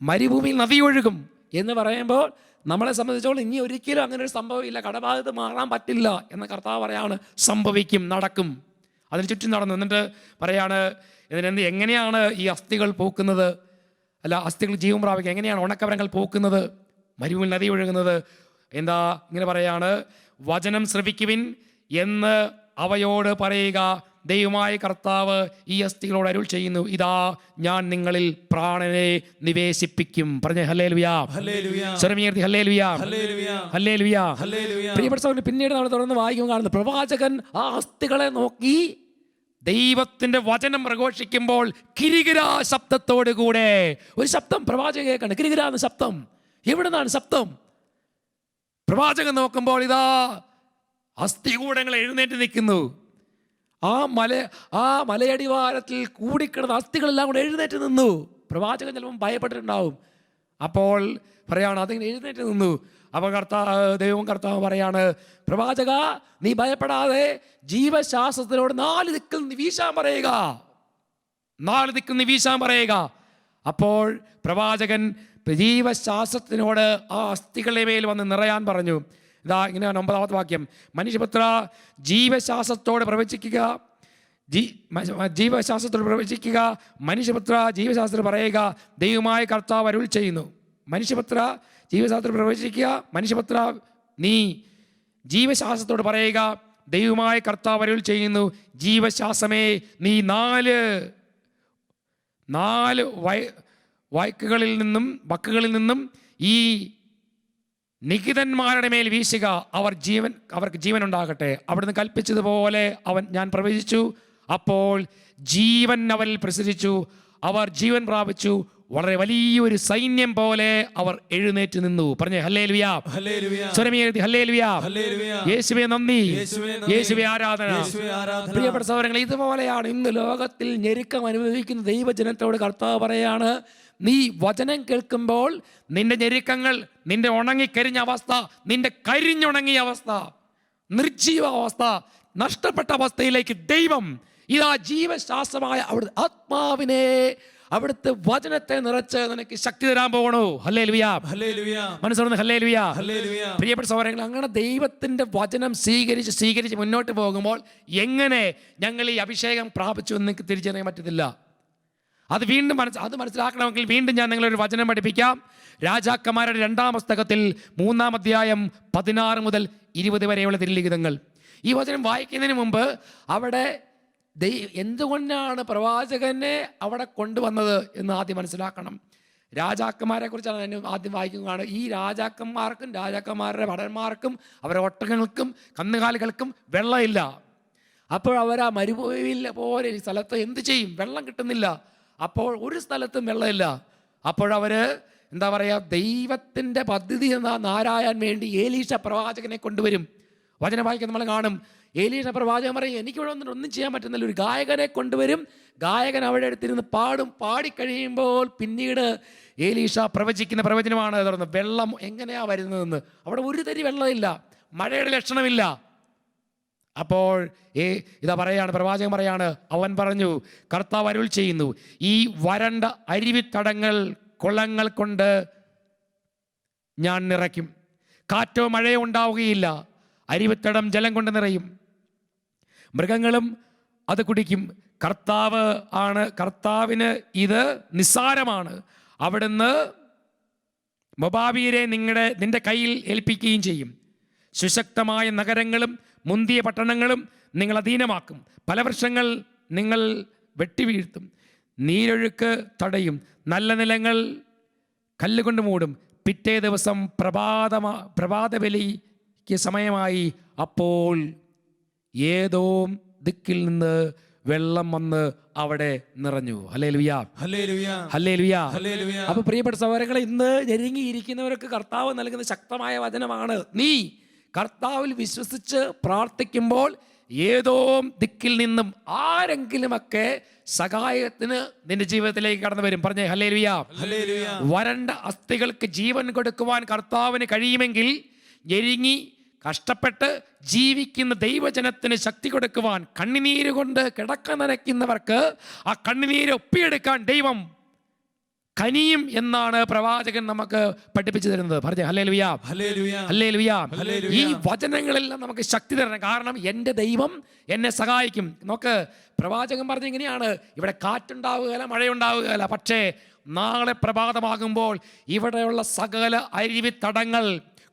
മരുഭൂമിയിൽ നദി ഒഴുകും എന്ന് പറയുമ്പോൾ നമ്മളെ സംബന്ധിച്ചോളം ഇനി ഒരിക്കലും അങ്ങനെ ഒരു സംഭവമില്ല, കടബാധ്യത മാറാൻ പറ്റില്ല എന്ന് കർത്താവ് പറയാണ്. സംഭവിക്കും, നടക്കും. അതിന് ചുറ്റും നടന്നു. എന്നിട്ട് പറയാണ്, എങ്ങനെയാണ് ഈ അസ്ഥികൾ പൂക്കുന്നത്, അസ്ഥികൾ ജീവൻ പ്രാപിക്കുക, എങ്ങനെയാണ് ഉണക്കവരങ്ങൾ പൂക്കുന്നത്, മരുഭൂമിയിൽ നദി ഒഴുകുന്നത്? ഇങ്ങനെ പറയാണ്, വചനം ശ്രവിക്കുവിൻ എന്ന് അവയോട് പറയുക, ദൈവമായ കർത്താവ് ഈ അസ്ഥികളോട് അരുൾ ചെയ്യുന്നു, ഇതാ ഞാൻ നിങ്ങളിൽ പ്രാണനെ നിവേശിപ്പിക്കും. പറഞ്ഞേ ഹല്ലേലൂയ, സ്വരമുയർത്തി ഹല്ലേലൂയ, ഹല്ലേലൂയ. പ്രിയപ്പെട്ട സഹോദരൻ, പിന്നീട് നമ്മൾ തുടർന്ന് വായിക്കുമ്പോൾ കാണുന്നു, പ്രവാചകൻ ആ അസ്ഥികളെ നോക്കി ദൈവത്തിന്റെ വചനം പ്രഘോഷിക്കുമ്പോൾ കിരികിരാ ശബ്ദത്തോടു കൂടെ ഒരു ശബ്ദം പ്രവാചകൻ കേൾക്കണം. കിരികിരാ എന്ന ശബ്ദം. എവിടെ നിന്നാണ് ശബ്ദം? പ്രവാചകൻ നോക്കുമ്പോൾ ഇതാ അസ്ഥികൂടങ്ങൾ എഴുന്നേറ്റ് നിൽക്കുന്നു. ആ മലയടിവാരത്തിൽ കൂടിക്കിടന്ന അസ്ഥികളെല്ലാം കൂടെ എഴുന്നേറ്റ് നിന്നു. പ്രവാചകൻ ചിലപ്പം ഭയപ്പെട്ടിട്ടുണ്ടാവും. അപ്പോൾ പറയാണ്, അതിങ്ങനെ എഴുന്നേറ്റ് നിന്നു. അപ്പോൾ ദൈവം കർത്താവ് പറയാണ്, പ്രവാചക നീ ഭയപ്പെടാതെ ജീവശാസ്ത്രത്തിനോട് 4 ദിക്കിൽ നിന്ന് വീശാൻ പറയുക, 4 ദിക്കിൽ നിന്ന് വീശാൻ പറയുക. അപ്പോൾ പ്രവാചകൻ ജീവശാസ്ത്രത്തിനോട് ആ അസ്ഥികളുടെ മേൽ വന്ന് നിറയാൻ പറഞ്ഞു. ഇതാ ഇങ്ങനെയാണ് 9-ാമത്തെ വാക്യം, മനുഷ്യപുത്ര ജീവശാസ്ത്രത്തോട് പ്രവചിക്കുക, മനുഷ്യപുത്ര ജീവശാസ്ത്രം പറയുക, ദൈവമായ കർത്താവ് അരുൾ ചെയ്യുന്നു. മനുഷ്യപുത്ര ജീവശാസ്ത്രം പ്രവചിക്കുക, മനുഷ്യപുത്ര നീ ജീവശാസ്ത്രത്തോട് പറയുക, ദൈവമായ കർത്താവ് അരുൾ ചെയ്യുന്നു, ജീവശാസ്ത്രമേ നീ 4 വക്കുകളിൽ നിന്നും ഈ നികിതന്മാരുടെ മേൽ വീശുക, അവർക്ക് ജീവൻ ഉണ്ടാകട്ടെ. അവിടുന്ന് കൽപ്പിച്ചതുപോലെ ഞാൻ പ്രവചിച്ചു. അപ്പോൾ ജീവൻ അവരിൽ പ്രസരിച്ചു, അവർ ജീവൻ പ്രാപിച്ചു, വളരെ വലിയൊരു സൈന്യം പോലെ അവർ എഴുന്നേറ്റ് നിന്നു. പറഞ്ഞേ ഹല്ലേലൂയ, സ്വരമുയർത്തി ഹല്ലേലൂയ, യേശുവേ നന്ദി, യേശുവേ ആരാധന. പ്രിയപ്പെട്ട സഹോദരങ്ങളെ, ഇതുപോലെയാണ് ഇന്ന് ലോകത്തിൽ ഞെരുക്കം അനുഭവിക്കുന്ന ദൈവജനത്തോട് കർത്താവ് പറയാണ്, നീ വചനം കേൾക്കുമ്പോൾ നിന്റെ ഞെരുക്കങ്ങൾ, നിന്റെ ഉണങ്ങിക്കരിഞ്ഞ അവസ്ഥ, നിന്റെ കരിഞ്ഞുണങ്ങിയ അവസ്ഥ, നിർജീവ അവസ്ഥ, നഷ്ടപ്പെട്ട അവസ്ഥയിലേക്ക് ദൈവം ഇതാ ജീവശാസ്ത്രമായ അവിടുത്തെ ആത്മാവിനെ, അവിടുത്തെ വചനത്തെ നിറച്ച് നിനക്ക് ശക്തി തരാൻ പോകണോ. ഹല്ലേലൂയ, മനസ്സോർന്ന് ഹല്ലേലൂയ. പ്രിയപ്പെട്ട സഹോദരങ്ങൾ, അങ്ങനെ ദൈവത്തിന്റെ വചനം സ്വീകരിച്ച് മുന്നോട്ട് പോകുമ്പോൾ എങ്ങനെ ഞങ്ങൾ ഈ അഭിഷേകം പ്രാപിച്ചു എന്ന് നിങ്ങൾക്ക് തിരിച്ചറിയാൻ പറ്റത്തില്ല. അത് വീണ്ടും മനസ്സിലാക്കണമെങ്കിൽ വീണ്ടും ഞാൻ നിങ്ങളൊരു വചനം പഠിപ്പിക്കാം. രാജാക്കന്മാരുടെ 2-ാം പുസ്തകത്തിൽ 3-ാം അധ്യായം 16 മുതൽ 20 വരെയുള്ള തിരുലിഖിതങ്ങൾ. ഈ വചനം വായിക്കുന്നതിന് മുമ്പ് അവിടെ എന്തുകൊണ്ടാണ് പ്രവാചകനെ അവിടെ കൊണ്ടുവന്നത് എന്ന് ആദ്യം മനസ്സിലാക്കണം. രാജാക്കന്മാരെ കുറിച്ചാണ് ഞാൻ ആദ്യം വായിക്കുന്നതാണ്. ഈ രാജാക്കന്മാർക്കും രാജാക്കന്മാരുടെ ഭടന്മാർക്കും അവരുടെ ഒട്ടകങ്ങൾക്കും കന്നുകാലികൾക്കും വെള്ളമില്ല. അപ്പോൾ അവർ ആ മരുഭൂമിയിൽ പോലെ സ്ഥലത്ത് എന്ത് ചെയ്യും? വെള്ളം കിട്ടുന്നില്ല. അപ്പോൾ ഒരു സ്ഥലത്തും വെള്ളമില്ല. അപ്പോഴവർ എന്താ പറയുക, ദൈവത്തിൻ്റെ പദ്ധതി നാരായണൻ വേണ്ടി ഏലീശ പ്രവാചകനെ കൊണ്ടുവരും. വചനം വായിക്കാൻ നമ്മൾ കാണും, ഏലീശ പ്രവാചകൻ പറയും എനിക്കിവിടെ വന്നിട്ട് ഒന്നും ചെയ്യാൻ പറ്റുന്നില്ല, ഒരു ഗായകനെ കൊണ്ടുവരും. ഗായകൻ അവിടെ അടുത്തിരുന്ന് പാടും. പാടിക്കഴിയുമ്പോൾ പിന്നീട് ഏലീശ പ്രവചിക്കുന്ന പ്രവചനമാണ് തുടർന്ന് വെള്ളം എങ്ങനെയാ വരുന്നതെന്ന്. അവിടെ ഒരു തരി വെള്ളമില്ല, മഴയുടെ ലക്ഷണമില്ല. അപ്പോൾ ഇതാ പറയാണ്, പ്രവാചകൻ പറയാണ്, അവൻ പറഞ്ഞു, കർത്താവ് അരുൾ ചെയ്യുന്നു, ഈ വരണ്ട അരുവിത്തടങ്ങൾ കുളങ്ങൾ കൊണ്ട് ഞാൻ നിറയ്ക്കും. കാറ്റോ മഴയോ ഉണ്ടാവുകയില്ല. അരുവിത്തടം ജലം കൊണ്ട് നിറയും, മൃഗങ്ങളും അത് കുടിക്കും. കർത്താവിന് ഇത് നിസ്സാരമാണ്. അവിടുന്ന് മൊബാബിയരെ നിന്റെ കയ്യിൽ ഏൽപ്പിക്കുകയും ചെയ്യും. സുശക്തമായ നഗരങ്ങളും മുന്തിയ പട്ടണങ്ങളും നിങ്ങൾ അധീനമാക്കും. ഫലവൃക്ഷങ്ങൾ നിങ്ങൾ വെട്ടിവീഴ്ത്തും. നീരൊഴുക്ക് തടയും. നല്ല നിലങ്ങൾ കല്ലുകൊണ്ട് മൂടും. പിറ്റേ ദിവസം പ്രഭാതബലിക്ക് സമയമായി. അപ്പോൾ ഏതോ ദിക്കിൽ നിന്ന് വെള്ളം വന്ന് അവിടെ നിറഞ്ഞു. ഹല്ലേലൂയാ, ഹല്ലേലൂയ, ഹല്ലേലൂയാ. ഹല്ലേലൂയ. അപ്പൊ പ്രിയപ്പെട്ട സഹോദരങ്ങളെ, ഇന്ന് ഞെരുങ്ങിയിരിക്കുന്നവർക്ക് കർത്താവ് നൽകുന്ന ശക്തമായ വചനമാണ്. നീ കർത്താവിൽ വിശ്വസിച്ച് പ്രാർത്ഥിക്കുമ്പോൾ ഏതോ ദിക്കിൽ നിന്നും ആരെങ്കിലുമൊക്കെ സഹായത്തിന് നിന്റെ ജീവിതത്തിലേക്ക് കടന്നു വരും. പറഞ്ഞേ ഹല്ലേലൂയ, ഹല്ലേലൂയ. വരണ്ട അസ്ഥികൾക്ക് ജീവൻ കൊടുക്കുവാൻ കർത്താവിന് കഴിയുമെങ്കിൽ ഞെരുങ്ങി കഷ്ടപ്പെട്ട് ജീവിക്കുന്ന ദൈവജനത്തിന് ശക്തി കൊടുക്കുവാൻ, കണ്ണുനീര് കൊണ്ട് കിടക്ക നനയ്ക്കുന്നവർക്ക് ആ കണ്ണുനീര് ഒപ്പിയെടുക്കാൻ ദൈവം കനിയും എന്നാണ് പ്രവാചകൻ നമുക്ക് പഠിപ്പിച്ചു തരുന്നത്. പറഞ്ഞേ ഹല്ലേലൂയ, ഹല്ലേലൂയ, ഹല്ലേലൂയ. ഹല്ലേലൂയ. ഈ വചനങ്ങളെല്ലാം നമുക്ക് ശക്തി തരണം. കാരണം എൻ്റെ ദൈവം എന്നെ സഹായിക്കും. നോക്ക്, പ്രവാചകൻ പറഞ്ഞ ഇങ്ങനെയാണ്, ഇവിടെ കാറ്റുണ്ടാവുകയില്ല, മഴയുണ്ടാവുകയില്ല, പക്ഷേ നാളെ പ്രഭാതമാകുമ്പോൾ ഇവിടെയുള്ള സകല അരുവിത്തടങ്ങൾ,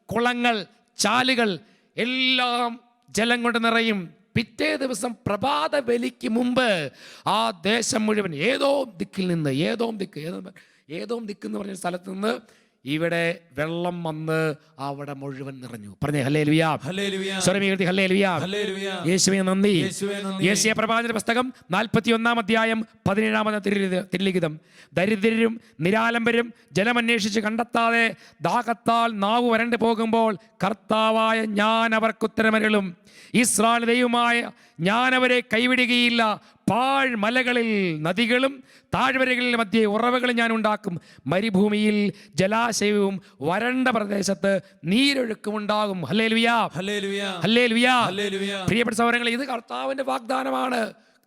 കുളങ്ങൾ, ചാലുകൾ എല്ലാം ജലം കൊണ്ട് നിറയും. പിറ്റേ ദിവസം പ്രഭാത ബലിക്ക് മുമ്പ് ആ ദേശം മുഴുവൻ ഏതോ ദിക്കിൽ നിന്ന് ഏതോ ദിക്ക് എന്ന് പറഞ്ഞ സ്ഥലത്ത് നിന്ന് ഇവിടെ വെള്ളം വന്ന് അവിടെ മുഴുവൻ നിറഞ്ഞു. പറഞ്ഞേ ഹല്ലേലൂയ, ഹല്ലേലൂയ, സ്വരമേർത്തി ഹല്ലേലൂയ, ഹല്ലേലൂയ. യേശുവേ നന്ദി. യേശുവേ നന്ദി. യേശയ്യാ പ്രവാചക പുസ്തകം 41 അധ്യായം 17 തിരുലിഖിതം. ദരിദ്രരും നിരാലംബരും ജലമന്വേഷിച്ച് കണ്ടെത്താതെ ദാഹത്താൽ നാവ് വരണ്ടു പോകുമ്പോൾ കർത്താവായ ഞാൻ അവർക്കുത്തരമരുളും. ഇസ്രായേൽ ദൈവമായ ഞാൻ അവരെ കൈവിടുകയില്ല. പാഴ്മലകളിൽ നദികളും താഴ്വരകളിൽ മധ്യേ ഉറവകളും ഞാൻ ഉണ്ടാക്കും. മരുഭൂമിയിൽ ജലാശയവും വരണ്ട പ്രദേശത്ത് നീരൊഴുക്കും ഉണ്ടാകും. ഹല്ലേലൂയ, ഹല്ലേലൂയ, ഹല്ലേലൂയ. ഹല്ലേലൂയ. പ്രിയപ്പെട്ട സഹോദരങ്ങളെ, ഇത് കർത്താവിന്റെ വാഗ്ദാനമാണ്.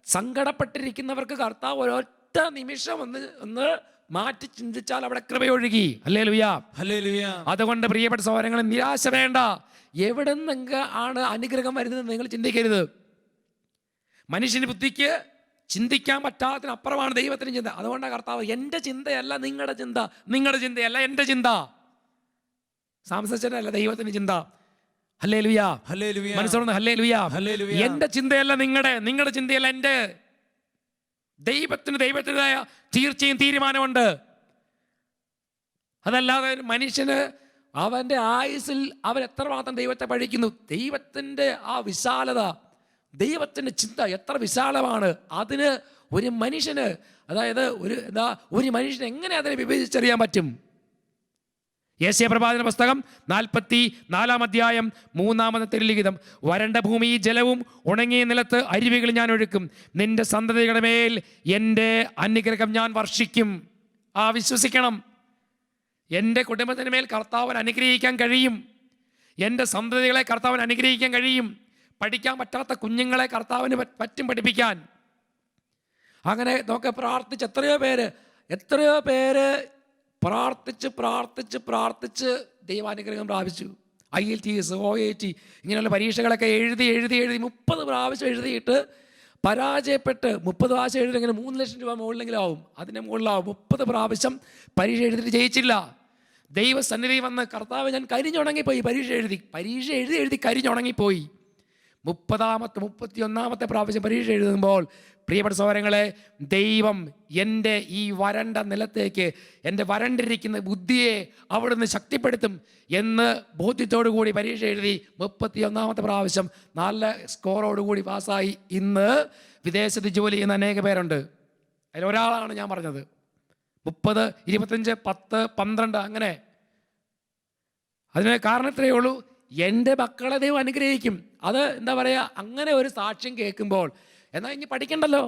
സങ്കടപ്പെട്ടിരിക്കുന്നവർക്ക് കർത്താവ് ഒരൊറ്റ നിമിഷം ഒന്ന് മാറ്റി ചിന്തിച്ചാൽ അവിടെ കൃപയൊഴുകി. Hallelujah, hallelujah. അതുകൊണ്ട് പ്രിയപ്പെട്ട സഹോദരങ്ങളെ, നിരാശ വേണ്ട. എവിടെ നിന്നൊക്കെ ആണ് അനുഗ്രഹം വരുന്നത് നിങ്ങൾ ചിന്തിക്കരുത്. മനുഷ്യന് ബുദ്ധിക്ക് ചിന്തിക്കാൻ പറ്റാത്തതിനപ്പുറമാണ് ദൈവത്തിന് ചിന്ത. അതുകൊണ്ടാണ് കർത്താവ്, എൻ്റെ ചിന്തയല്ല നിങ്ങളുടെ ചിന്ത, നിങ്ങളുടെ ചിന്തയല്ല എൻ്റെ ചിന്ത. സാംസച്ചനല്ല ദൈവത്തിന് ചിന്ത. ഹല്ലേലൂയ, ഹല്ലേലൂയ. മനസ്സോർന്ന് ഹല്ലേലൂയ. ഹല്ലേലൂയ. എൻ്റെ ചിന്തയല്ല നിങ്ങളുടെ ചിന്തയല്ല എൻ്റെ. ദൈവത്തിൻ്റെതായ തീർച്ചയും തീരുമാനമുണ്ട്. അതല്ലാതെ മനുഷ്യന് അവൻ്റെ ആയുസ്സിൽ അവൻ എത്രമാത്രം ദൈവത്തെ പഴിക്കുന്നു. ദൈവത്തിൻ്റെ ആ വിശാലത, ദൈവത്തിൻ്റെ ചിന്ത എത്ര വിശാലമാണ്. അതിന് ഒരു മനുഷ്യന്, അതായത് ഒരു മനുഷ്യന് എങ്ങനെ അതിനെ വിഭജിച്ചറിയാൻ പറ്റും? യെശയ്യാ പ്രവാചക പുസ്തകം 44 അധ്യായം 3 തിരുലിഖിതം. വരണ്ട ഭൂമി ജലവും ഉണങ്ങിയ നിലത്ത് അരുവികൾ ഞാൻ ഒഴുക്കും. നിന്റെ സന്തതികളുടെ മേൽ എൻ്റെ അനുഗ്രഹം ഞാൻ വർഷിക്കും. വിശ്വസിക്കണം. എൻ്റെ കുടുംബത്തിന് മേൽ കർത്താവിന് അനുഗ്രഹിക്കാൻ കഴിയും. എൻ്റെ സന്തതികളെ കർത്താവിന് അനുഗ്രഹിക്കാൻ കഴിയും. പഠിക്കാൻ പറ്റാത്ത കുഞ്ഞുങ്ങളെ കർത്താവിന് പറ്റും പഠിപ്പിക്കാൻ. അങ്ങനെ നോക്കെ പ്രാർത്ഥിച്ച് എത്രയോ പേര് പ്രാർത്ഥിച്ച് ദൈവാനുഗ്രഹം പ്രാപിച്ചു. IELTS, OAT ഇങ്ങനെയുള്ള പരീക്ഷകളൊക്കെ എഴുതി 30 പ്രാവശ്യം എഴുതിയിട്ട് പരാജയപ്പെട്ട് 30 പ്രാവശ്യം എഴുതി ഇങ്ങനെ 3 ലക്ഷം രൂപ മുകളിലെങ്കിലും ആവും, അതിന് മുകളിലാവും. 30 പ്രാവശ്യം പരീക്ഷ എഴുതിയിട്ട് ജയിച്ചില്ല. ദൈവസന്നിധി വന്ന് കർത്താവ് ഞാൻ കരിഞ്ഞുണങ്ങിപ്പോയി, പരീക്ഷ എഴുതി കരിഞ്ഞുണങ്ങിപ്പോയി. 31 പ്രാവശ്യം പരീക്ഷ എഴുതുമ്പോൾ പ്രിയപ്പെട്ട സഹോദരങ്ങളെ, ദൈവം എൻ്റെ ഈ വരണ്ട നിലത്തേക്ക്, എൻ്റെ വരണ്ടിരിക്കുന്ന ബുദ്ധിയെ അവിടുന്ന് ശക്തിപ്പെടുത്തും എന്ന് ബോധ്യത്തോടു കൂടി പരീക്ഷ എഴുതി 31 പ്രാവശ്യം നല്ല സ്കോറോടുകൂടി പാസ്സായി. ഇന്ന് വിദേശത്ത് ജോലി ചെയ്യുന്ന അനേക പേരുണ്ട്. അതിലൊരാളാണ് ഞാൻ പറഞ്ഞത്. 30, 25, 10, 12 അങ്ങനെ. അതിന് കാരണം ഇത്രയേ ഉള്ളൂ, എൻ്റെ മക്കളെ ദൈവം അനുഗ്രഹിക്കും. അത് എന്താ പറയുക, അങ്ങനെ ഒരു സാക്ഷ്യം കേൾക്കുമ്പോൾ എന്നാൽ ഇനി പഠിക്കണ്ടല്ലോ,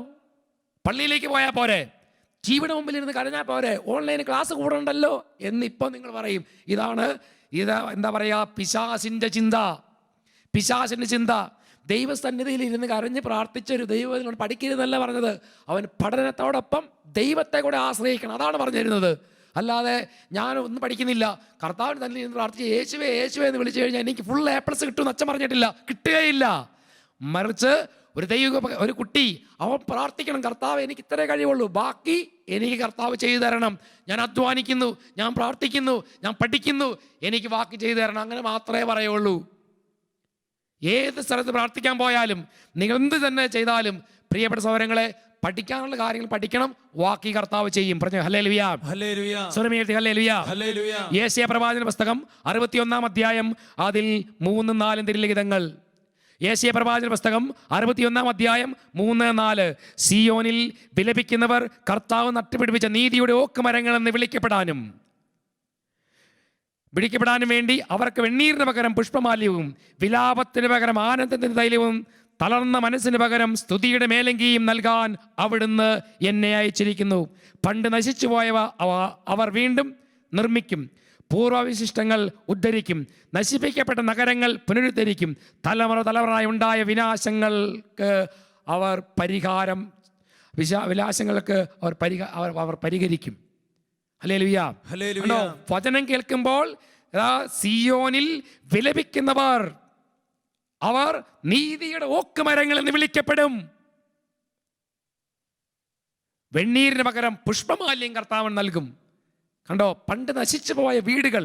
പള്ളിയിലേക്ക് പോയാൽ പോരെ, ജീവിയുടെ മുമ്പിൽ ഇരുന്ന് കരഞ്ഞാൽ പോരെ, ഓൺലൈൻ ക്ലാസ് കൂടണ്ടല്ലോ എന്നിപ്പോൾ നിങ്ങൾ പറയും. ഇത് എന്താ പറയുക, പിശാസിൻ്റെ ചിന്ത. ദൈവസന്നിധിയിൽ ഇരുന്ന് കരഞ്ഞ് പ്രാർത്ഥിച്ചൊരു ദൈവത്തിനോട് പഠിക്കരുതെന്നല്ല പറഞ്ഞത്. അവൻ പഠനത്തോടൊപ്പം ദൈവത്തെ കൂടെ ആശ്രയിക്കണം, അതാണ് പറഞ്ഞു തരുന്നത്. അല്ലാതെ ഞാൻ ഒന്നും പഠിക്കുന്നില്ല, കർത്താവിന് തന്നെ ഇരുന്ന് പ്രാർത്ഥിച്ച് യേശുവേ യേശുവേ എന്ന് വിളിച്ചു കഴിഞ്ഞാൽ എനിക്ക് ഫുൾ A+ കിട്ടുമെന്ന് അച്ഛൻ പറഞ്ഞിട്ടില്ല, കിട്ടുകയില്ല. മറിച്ച് ഒരു കുട്ടി അവൻ പ്രാർത്ഥിക്കണം, കർത്താവ് എനിക്ക് ഇത്രേ കഴിവുള്ളൂ, ബാക്കി എനിക്ക് കർത്താവ് ചെയ്തു തരണം. ഞാൻ അധ്വാനിക്കുന്നു, ഞാൻ പ്രാർത്ഥിക്കുന്നു, ഞാൻ പഠിക്കുന്നു, എനിക്ക് ബാക്കി ചെയ്തു തരണം. അങ്ങനെ മാത്രമേ പറയുള്ളൂ. ഏത് സ്ഥലത്ത് പ്രാർത്ഥിക്കാൻ പോയാലും നിങ്ങൾ എന്ത് തന്നെ ചെയ്താലും പ്രിയപ്പെട്ട സഹോദരങ്ങളെ, പഠിക്കാനുള്ള കാര്യങ്ങൾ പഠിക്കണം, ബാക്കി കർത്താവ് ചെയ്യും. പറഞ്ഞു ഹല്ലേലൂയ, ഹല്ലേലൂയ, സ്വരമേറ്റി ഹല്ലേലൂയ. ഹല്ലേലൂയ. യേശയ്യാ പ്രവാചന പുസ്തകം 61-ാം അധ്യായം അതിൽ 3-4 തിരുലിഖിതങ്ങൾ. യേശയ്യാ പ്രവാചന പുസ്തകം 61-ാം അധ്യായം 3-4. സിയോനിൽ വിലപിക്കുന്നവർ കർത്താവ് നട്ടുപിടിപ്പിച്ച നീതിയുടെ ഓക്ക് മരങ്ങളെന്ന് വിളിക്കപ്പെടാനും വേണ്ടി അവർക്ക് വെണ്ണീരിന് പകരം പുഷ്പമാല്യവും വിലാപത്തിന് പകരം ആനന്ദത്തിന് തൈലവും തളർന്ന മനസ്സിന് പകരം സ്തുതിയുടെ മേലങ്കിയും നൽകാൻ അവിടുന്ന് എന്നെ അയച്ചിരിക്കുന്നു. പണ്ട് നശിച്ചുപോയവ അവർ വീണ്ടും നിർമ്മിക്കും, പൂർവവിശിഷ്ടങ്ങൾ ഉദ്ധരിക്കും, നശിപ്പിക്കപ്പെട്ട നഗരങ്ങൾ പുനരുദ്ധരിക്കും, തലമുറയായി ഉണ്ടായ വിനാശങ്ങൾക്ക് അവർ പരിഹരിക്കും. Hallelujah, hallelujah. വചനം കേൾക്കുമ്പോൾ സിയോനിൽ വിലപിക്കുന്നവർ അവർ നീതിയുടെ ഓക്കുമരങ്ങൾ എന്ന് വിളിക്കപ്പെടും. വെണ്ണീരിന് പകരം പുഷ്പമാല്യം കർത്താവൻ നൽകും. കണ്ടോ, പണ്ട് നശിച്ചു പോയ വീടുകൾ,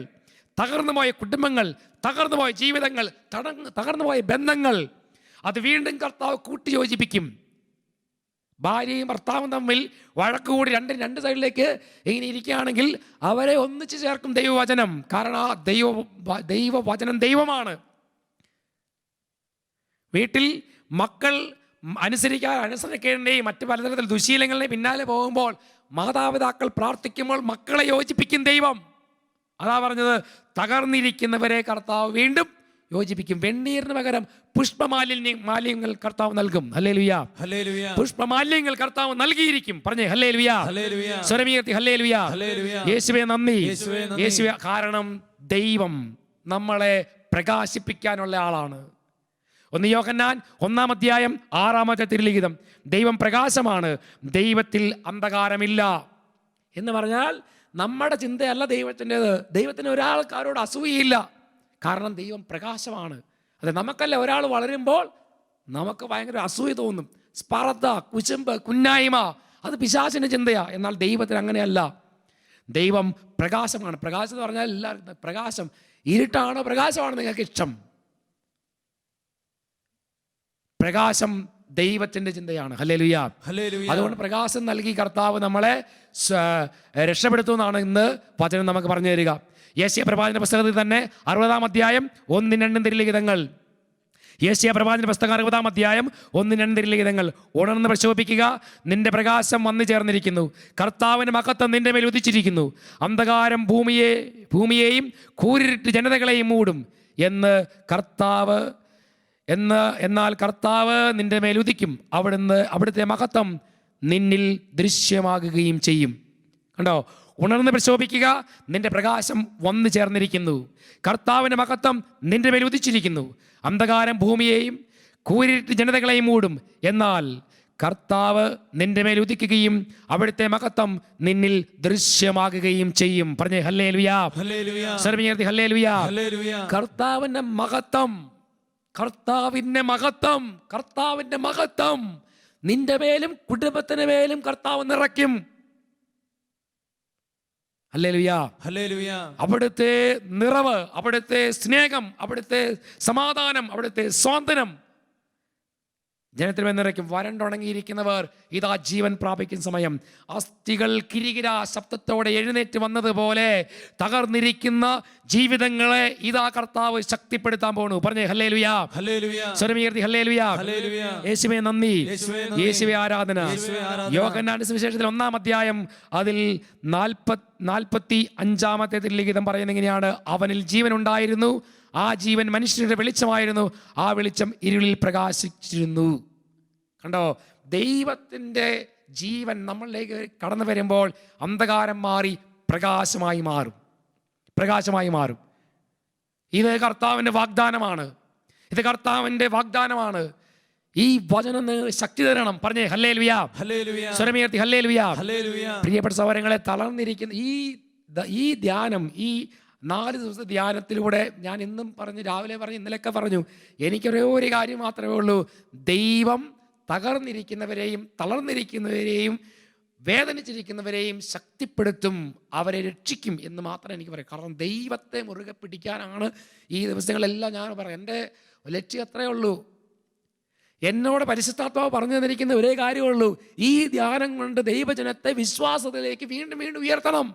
തകർന്നുപോയ കുടുംബങ്ങൾ, തകർന്നുപോയ ജീവിതങ്ങൾ, തകർന്നുപോയ ബന്ധങ്ങൾ, അത് വീണ്ടും കർത്താവ് കൂട്ടിയോജിപ്പിക്കും. ഭാര്യയും ഭർത്താവും തമ്മിൽ വഴക്കുകൂടി രണ്ട് സൈഡിലേക്ക് ഇങ്ങനെ ഇരിക്കുകയാണെങ്കിൽ അവരെ ഒന്നിച്ചു ചേർക്കും ദൈവവചനം. കാരണം ആ ദൈവവചനം ദൈവമാണ്. വീട്ടിൽ മക്കൾ അനുസരിക്കേണ്ടേയും മറ്റു പലതരത്തിൽ ദുശീലങ്ങളുടെ പിന്നാലെ പോകുമ്പോൾ മാതാപിതാക്കൾ പ്രാർത്ഥിക്കുമ്പോൾ മക്കളെ യോജിപ്പിക്കും ദൈവം. അതാ പറഞ്ഞത്, തകർന്നിരിക്കുന്നവരെ കർത്താവ് വീണ്ടും യോജിപ്പിക്കും. വെണ്ണീരിന് പകരം പുഷ്പമാല്യങ്ങൾ കർത്താവ് നൽകും. Hallelujah, hallelujah. പുഷ്പമാല്യങ്ങൾ കർത്താവ് നൽകിയിരിക്കും. പറഞ്ഞേ ഹല്ലേലൂയ, ഹല്ലേലൂയ. സ്വരമീർത്തി ഹല്ലേലൂയ. ഹല്ലേലൂയ. യേശുവേ നന്ദി, യേശുവേ നന്ദി. യേശുവേ. കാരണം ദൈവം നമ്മളെ പ്രകാശിപ്പിക്കാനുള്ള ആളാണ്. 1 യോഹന്നാൻ 1-ാം അധ്യായം 6-ാമത്തെ തിരുലിഖിതം. ദൈവം പ്രകാശമാണ്, ദൈവത്തിൽ അന്ധകാരമില്ല എന്ന് പറഞ്ഞാൽ നമ്മുടെ ചിന്തയല്ല ദൈവത്തിൻ്റെത്. ദൈവത്തിന് ഒരാൾക്കാരോട് അസൂയയില്ല, കാരണം ദൈവം പ്രകാശമാണ്. അതെ, നമുക്കല്ല ഒരാൾ വളരുമ്പോൾ നമുക്ക് ഭയങ്കര അസൂയ തോന്നും, സ്പർദ്ധ, കുശുമ്പ്, കുന്നായ്മ, അത് പിശാചിൻ്റെ ചിന്തയാ. എന്നാൽ ദൈവത്തിന് അങ്ങനെയല്ല. ദൈവം പ്രകാശമാണ്. പ്രകാശം എന്ന് പറഞ്ഞാൽ എല്ലാവരും പ്രകാശം. ഇരുട്ടാണോ പ്രകാശമാണോ നിങ്ങൾക്ക് ഇഷ്ടം? പ്രകാശം ദൈവത്തിൻ്റെ ചിന്തയാണ്. Hallelujah, hallelujah. അതുകൊണ്ട് പ്രകാശം നൽകി കർത്താവ് നമ്മളെ രക്ഷപ്പെടുത്തുമെന്നാണ് ഇന്ന് വചനം നമുക്ക് പറഞ്ഞു തരിക. യേശയ്യാ പ്രവാചന പുസ്തകത്തിൽ തന്നെ 60-ാം അധ്യായം 1-2 തിരുലിഖിതങ്ങൾ. യേശയ്യാ പ്രവാചന പുസ്തകം 60-ാം അധ്യായം 1-2 തിരുലിഖിതങ്ങൾ. ഉണർന്ന് പ്രശോഭിക്കുക, നിന്റെ പ്രകാശം വന്നു ചേർന്നിരിക്കുന്നു, കർത്താവിൻ്റെ മഹത്വം നിന്റെ മേൽ ഉദിച്ചിരിക്കുന്നു. അന്ധകാരം ഭൂമിയെയും കൂരിരുട്ട് ജനതകളെയും മൂടും എന്നാൽ കർത്താവ് നിന്റെ മേൽ ഉദിക്കും, അവിടുത്തെ മഹത്വം നിന്നിൽ ദൃശ്യമാകുകയും ചെയ്യും. കണ്ടോ, ഉണർന്ന് പ്രശോഭിക്കുക, നിന്റെ പ്രകാശം വന്നു ചേർന്നിരിക്കുന്നു, കർത്താവിൻ്റെ മഹത്വം നിന്റെ മേൽ ഉദിച്ചിരിക്കുന്നു. അന്ധകാരം ഭൂമിയെയും കൂരിരുട്ട് ജനതകളെയും മൂടും, എന്നാൽ കർത്താവ് നിന്റെ മേൽ ഉദിക്കുകയും അവിടുത്തെ മഹത്വം നിന്നിൽ ദൃശ്യമാകുകയും ചെയ്യും. പറഞ്ഞേ ഹല്ലേലൂയ, ഹല്ലേലൂയ. സർവ്വശക്തനായ ഹല്ലേലൂയ. ഹല്ലേലൂയ. കർത്താവിൻ്റെ മഹത്വം നിന്റെ മേലും കുടുംബത്തിന് മേലും കർത്താവ് നിറയ്ക്കും. Hallelujah, hallelujah. അവിടുത്തെ നിറവ്, അവിടുത്തെ സ്നേഹം, അവിടുത്തെ സമാധാനം, അവിടുത്തെ സ്വാതന്ത്ര്യം ജനത്തിൽ വന്നിറക്കും. വരണ്ടുണങ്ങിയിരിക്കുന്നവർ ഇതാ ജീവൻ പ്രാപിക്കുന്ന സമയം. അസ്ഥികൾ കിരികിര ശബ്ദത്തോടെ എഴുന്നേറ്റ് വന്നതുപോലെ തകർന്നിരിക്കുന്ന ജീവിതങ്ങളെ ഇതാ കർത്താവ് ശക്തിപ്പെടുത്താൻ പോണു. പറഞ്ഞേ ഹല്ലേലൂയാ, സ്വരമുയർത്തി ഹല്ലേലൂയാ. യേശുവേ നന്ദി, യേശുവേ ആരാധന. യോഹന്നാന്റെ സുവിശേഷത്തിൽ 1-ാം അധ്യായം അതിൽ 45 ലിഖിതം പറയുന്നത് എങ്ങനെയാണ്? അവനിൽ ജീവൻ ഉണ്ടായിരുന്നു, ആ ജീവൻ മനുഷ്യരുടെ വെളിച്ചമായിരുന്നു, ആ വെളിച്ചം ഇരുളിൽ പ്രകാശിച്ചിരുന്നു. കണ്ടോ, ദൈവത്തിൻ്റെ ജീവൻ നമ്മളിലേക്ക് കടന്നു വരുമ്പോൾ അന്ധകാരം മാറി പ്രകാശമായി മാറും, പ്രകാശമായി മാറും. ഇത് കർത്താവിൻ്റെ വാഗ്ദാനമാണ്, ഇത് കർത്താവിൻ്റെ വാഗ്ദാനമാണ്. ഈ വചനം ശക്തി തരണം. പറഞ്ഞേ ഹല്ലേലൂയാ, സ്വരമുയർത്തി ഹല്ലേലൂയാ. പ്രിയപ്പെട്ട സഹോദരങ്ങളെ, തളർന്നിരിക്കുന്ന ഈ ധ്യാനം, ഈ 4 ദിവസത്തെ ധ്യാനത്തിലൂടെ ഞാൻ ഇന്നും പറഞ്ഞു, രാവിലെ പറഞ്ഞു, ഇന്നലെയൊക്കെ പറഞ്ഞു, എനിക്കൊരേ ഒരു കാര്യം മാത്രമേ ഉള്ളൂ: ദൈവം തകർന്നിരിക്കുന്നവരെയും തളർന്നിരിക്കുന്നവരെയും വേദനിച്ചിരിക്കുന്നവരെയും ശക്തിപ്പെടുത്തും, അവരെ രക്ഷിക്കും എന്ന് മാത്രമേ എനിക്ക് പറയാം. കാരണം ദൈവത്തെ മുറുകെ പിടിക്കാനാണ് ഈ ദിവസങ്ങളെല്ലാം ഞാൻ പറയാം. എൻ്റെ ലക്ഷ്യം അത്രയേ ഉള്ളൂ. എന്നോട് പരിശുദ്ധാത്മാവ് പറഞ്ഞു തന്നിരിക്കുന്ന ഒരേ കാര്യമുള്ളൂ: ഈ ധ്യാനം കൊണ്ട് ദൈവജനത്തെ വിശ്വാസത്തിലേക്ക് വീണ്ടും വീണ്ടും ഉയർത്തണം.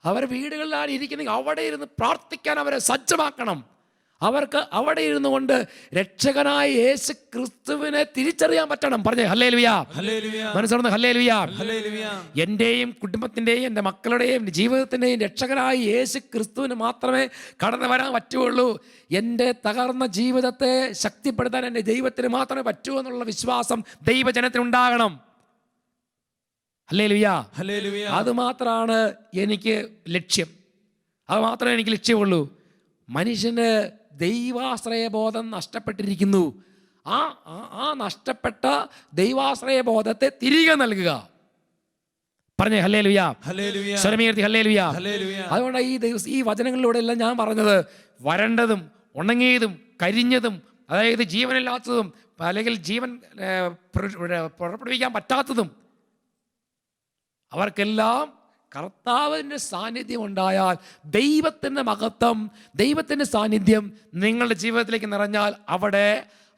അവർ വീടുകളിലാണ് ഇരിക്കുന്നെങ്കിൽ അവിടെ ഇരുന്ന് പ്രാർത്ഥിക്കാൻ അവരെ സജ്ജമാക്കണം. അവർക്ക് അവിടെ ഇരുന്നു കൊണ്ട് രക്ഷകനായ യേശു ക്രിസ്തുവിനെ തിരിച്ചറിയാൻ പറ്റണം. പറഞ്ഞേ ഹല്ലേലൂയാ, മനസ്സോർന്ന് ഹല്ലേലൂയാ. എൻ്റെയും കുടുംബത്തിൻ്റെയും എൻ്റെ മക്കളുടെയും ജീവിതത്തിൻ്റെയും രക്ഷകനായ യേശു ക്രിസ്തുവിന് മാത്രമേ കടന്നു വരാൻ പറ്റുള്ളൂ. എൻ്റെ തകർന്ന ജീവിതത്തെ ശക്തിപ്പെടുത്താൻ എൻ്റെ ദൈവത്തിന് മാത്രമേ പറ്റൂ എന്നുള്ള വിശ്വാസം ദൈവജനത്തിനുണ്ടാകണം. ഹല്ലേലൂയാ. അത് മാത്രമാണ് എനിക്ക് ലക്ഷ്യം, അത് മാത്രമേ എനിക്ക് ലക്ഷ്യമുള്ളൂ. മനുഷ്യന് ദൈവാശ്രയബോധം നഷ്ടപ്പെട്ടിരിക്കുന്നു. ആ നഷ്ടപ്പെട്ട ദൈവാശ്രയബോധത്തെ തിരികെ നൽകുക. പറഞ്ഞേ ഹല്ലേലൂയാ, സ്വരമുയർത്തി ഹല്ലേലൂയാ. അതുകൊണ്ട് ഈ വചനങ്ങളിലൂടെ എല്ലാം ഞാൻ പറഞ്ഞത്, വരണ്ടതും ഉണങ്ങിയതും കരിഞ്ഞതും, അതായത് ജീവനില്ലാത്തതും അല്ലെങ്കിൽ ജീവൻ പുറപ്പെടുവിക്കാൻ പറ്റാത്തതും, അവർക്കെല്ലാം കർത്താവിൻ്റെ സാന്നിധ്യം ഉണ്ടായാൽ, ദൈവത്തിൻ്റെ മഹത്വം, ദൈവത്തിൻ്റെ സാന്നിധ്യം നിങ്ങളുടെ ജീവിതത്തിലേക്ക് നിറഞ്ഞാൽ, അവിടെ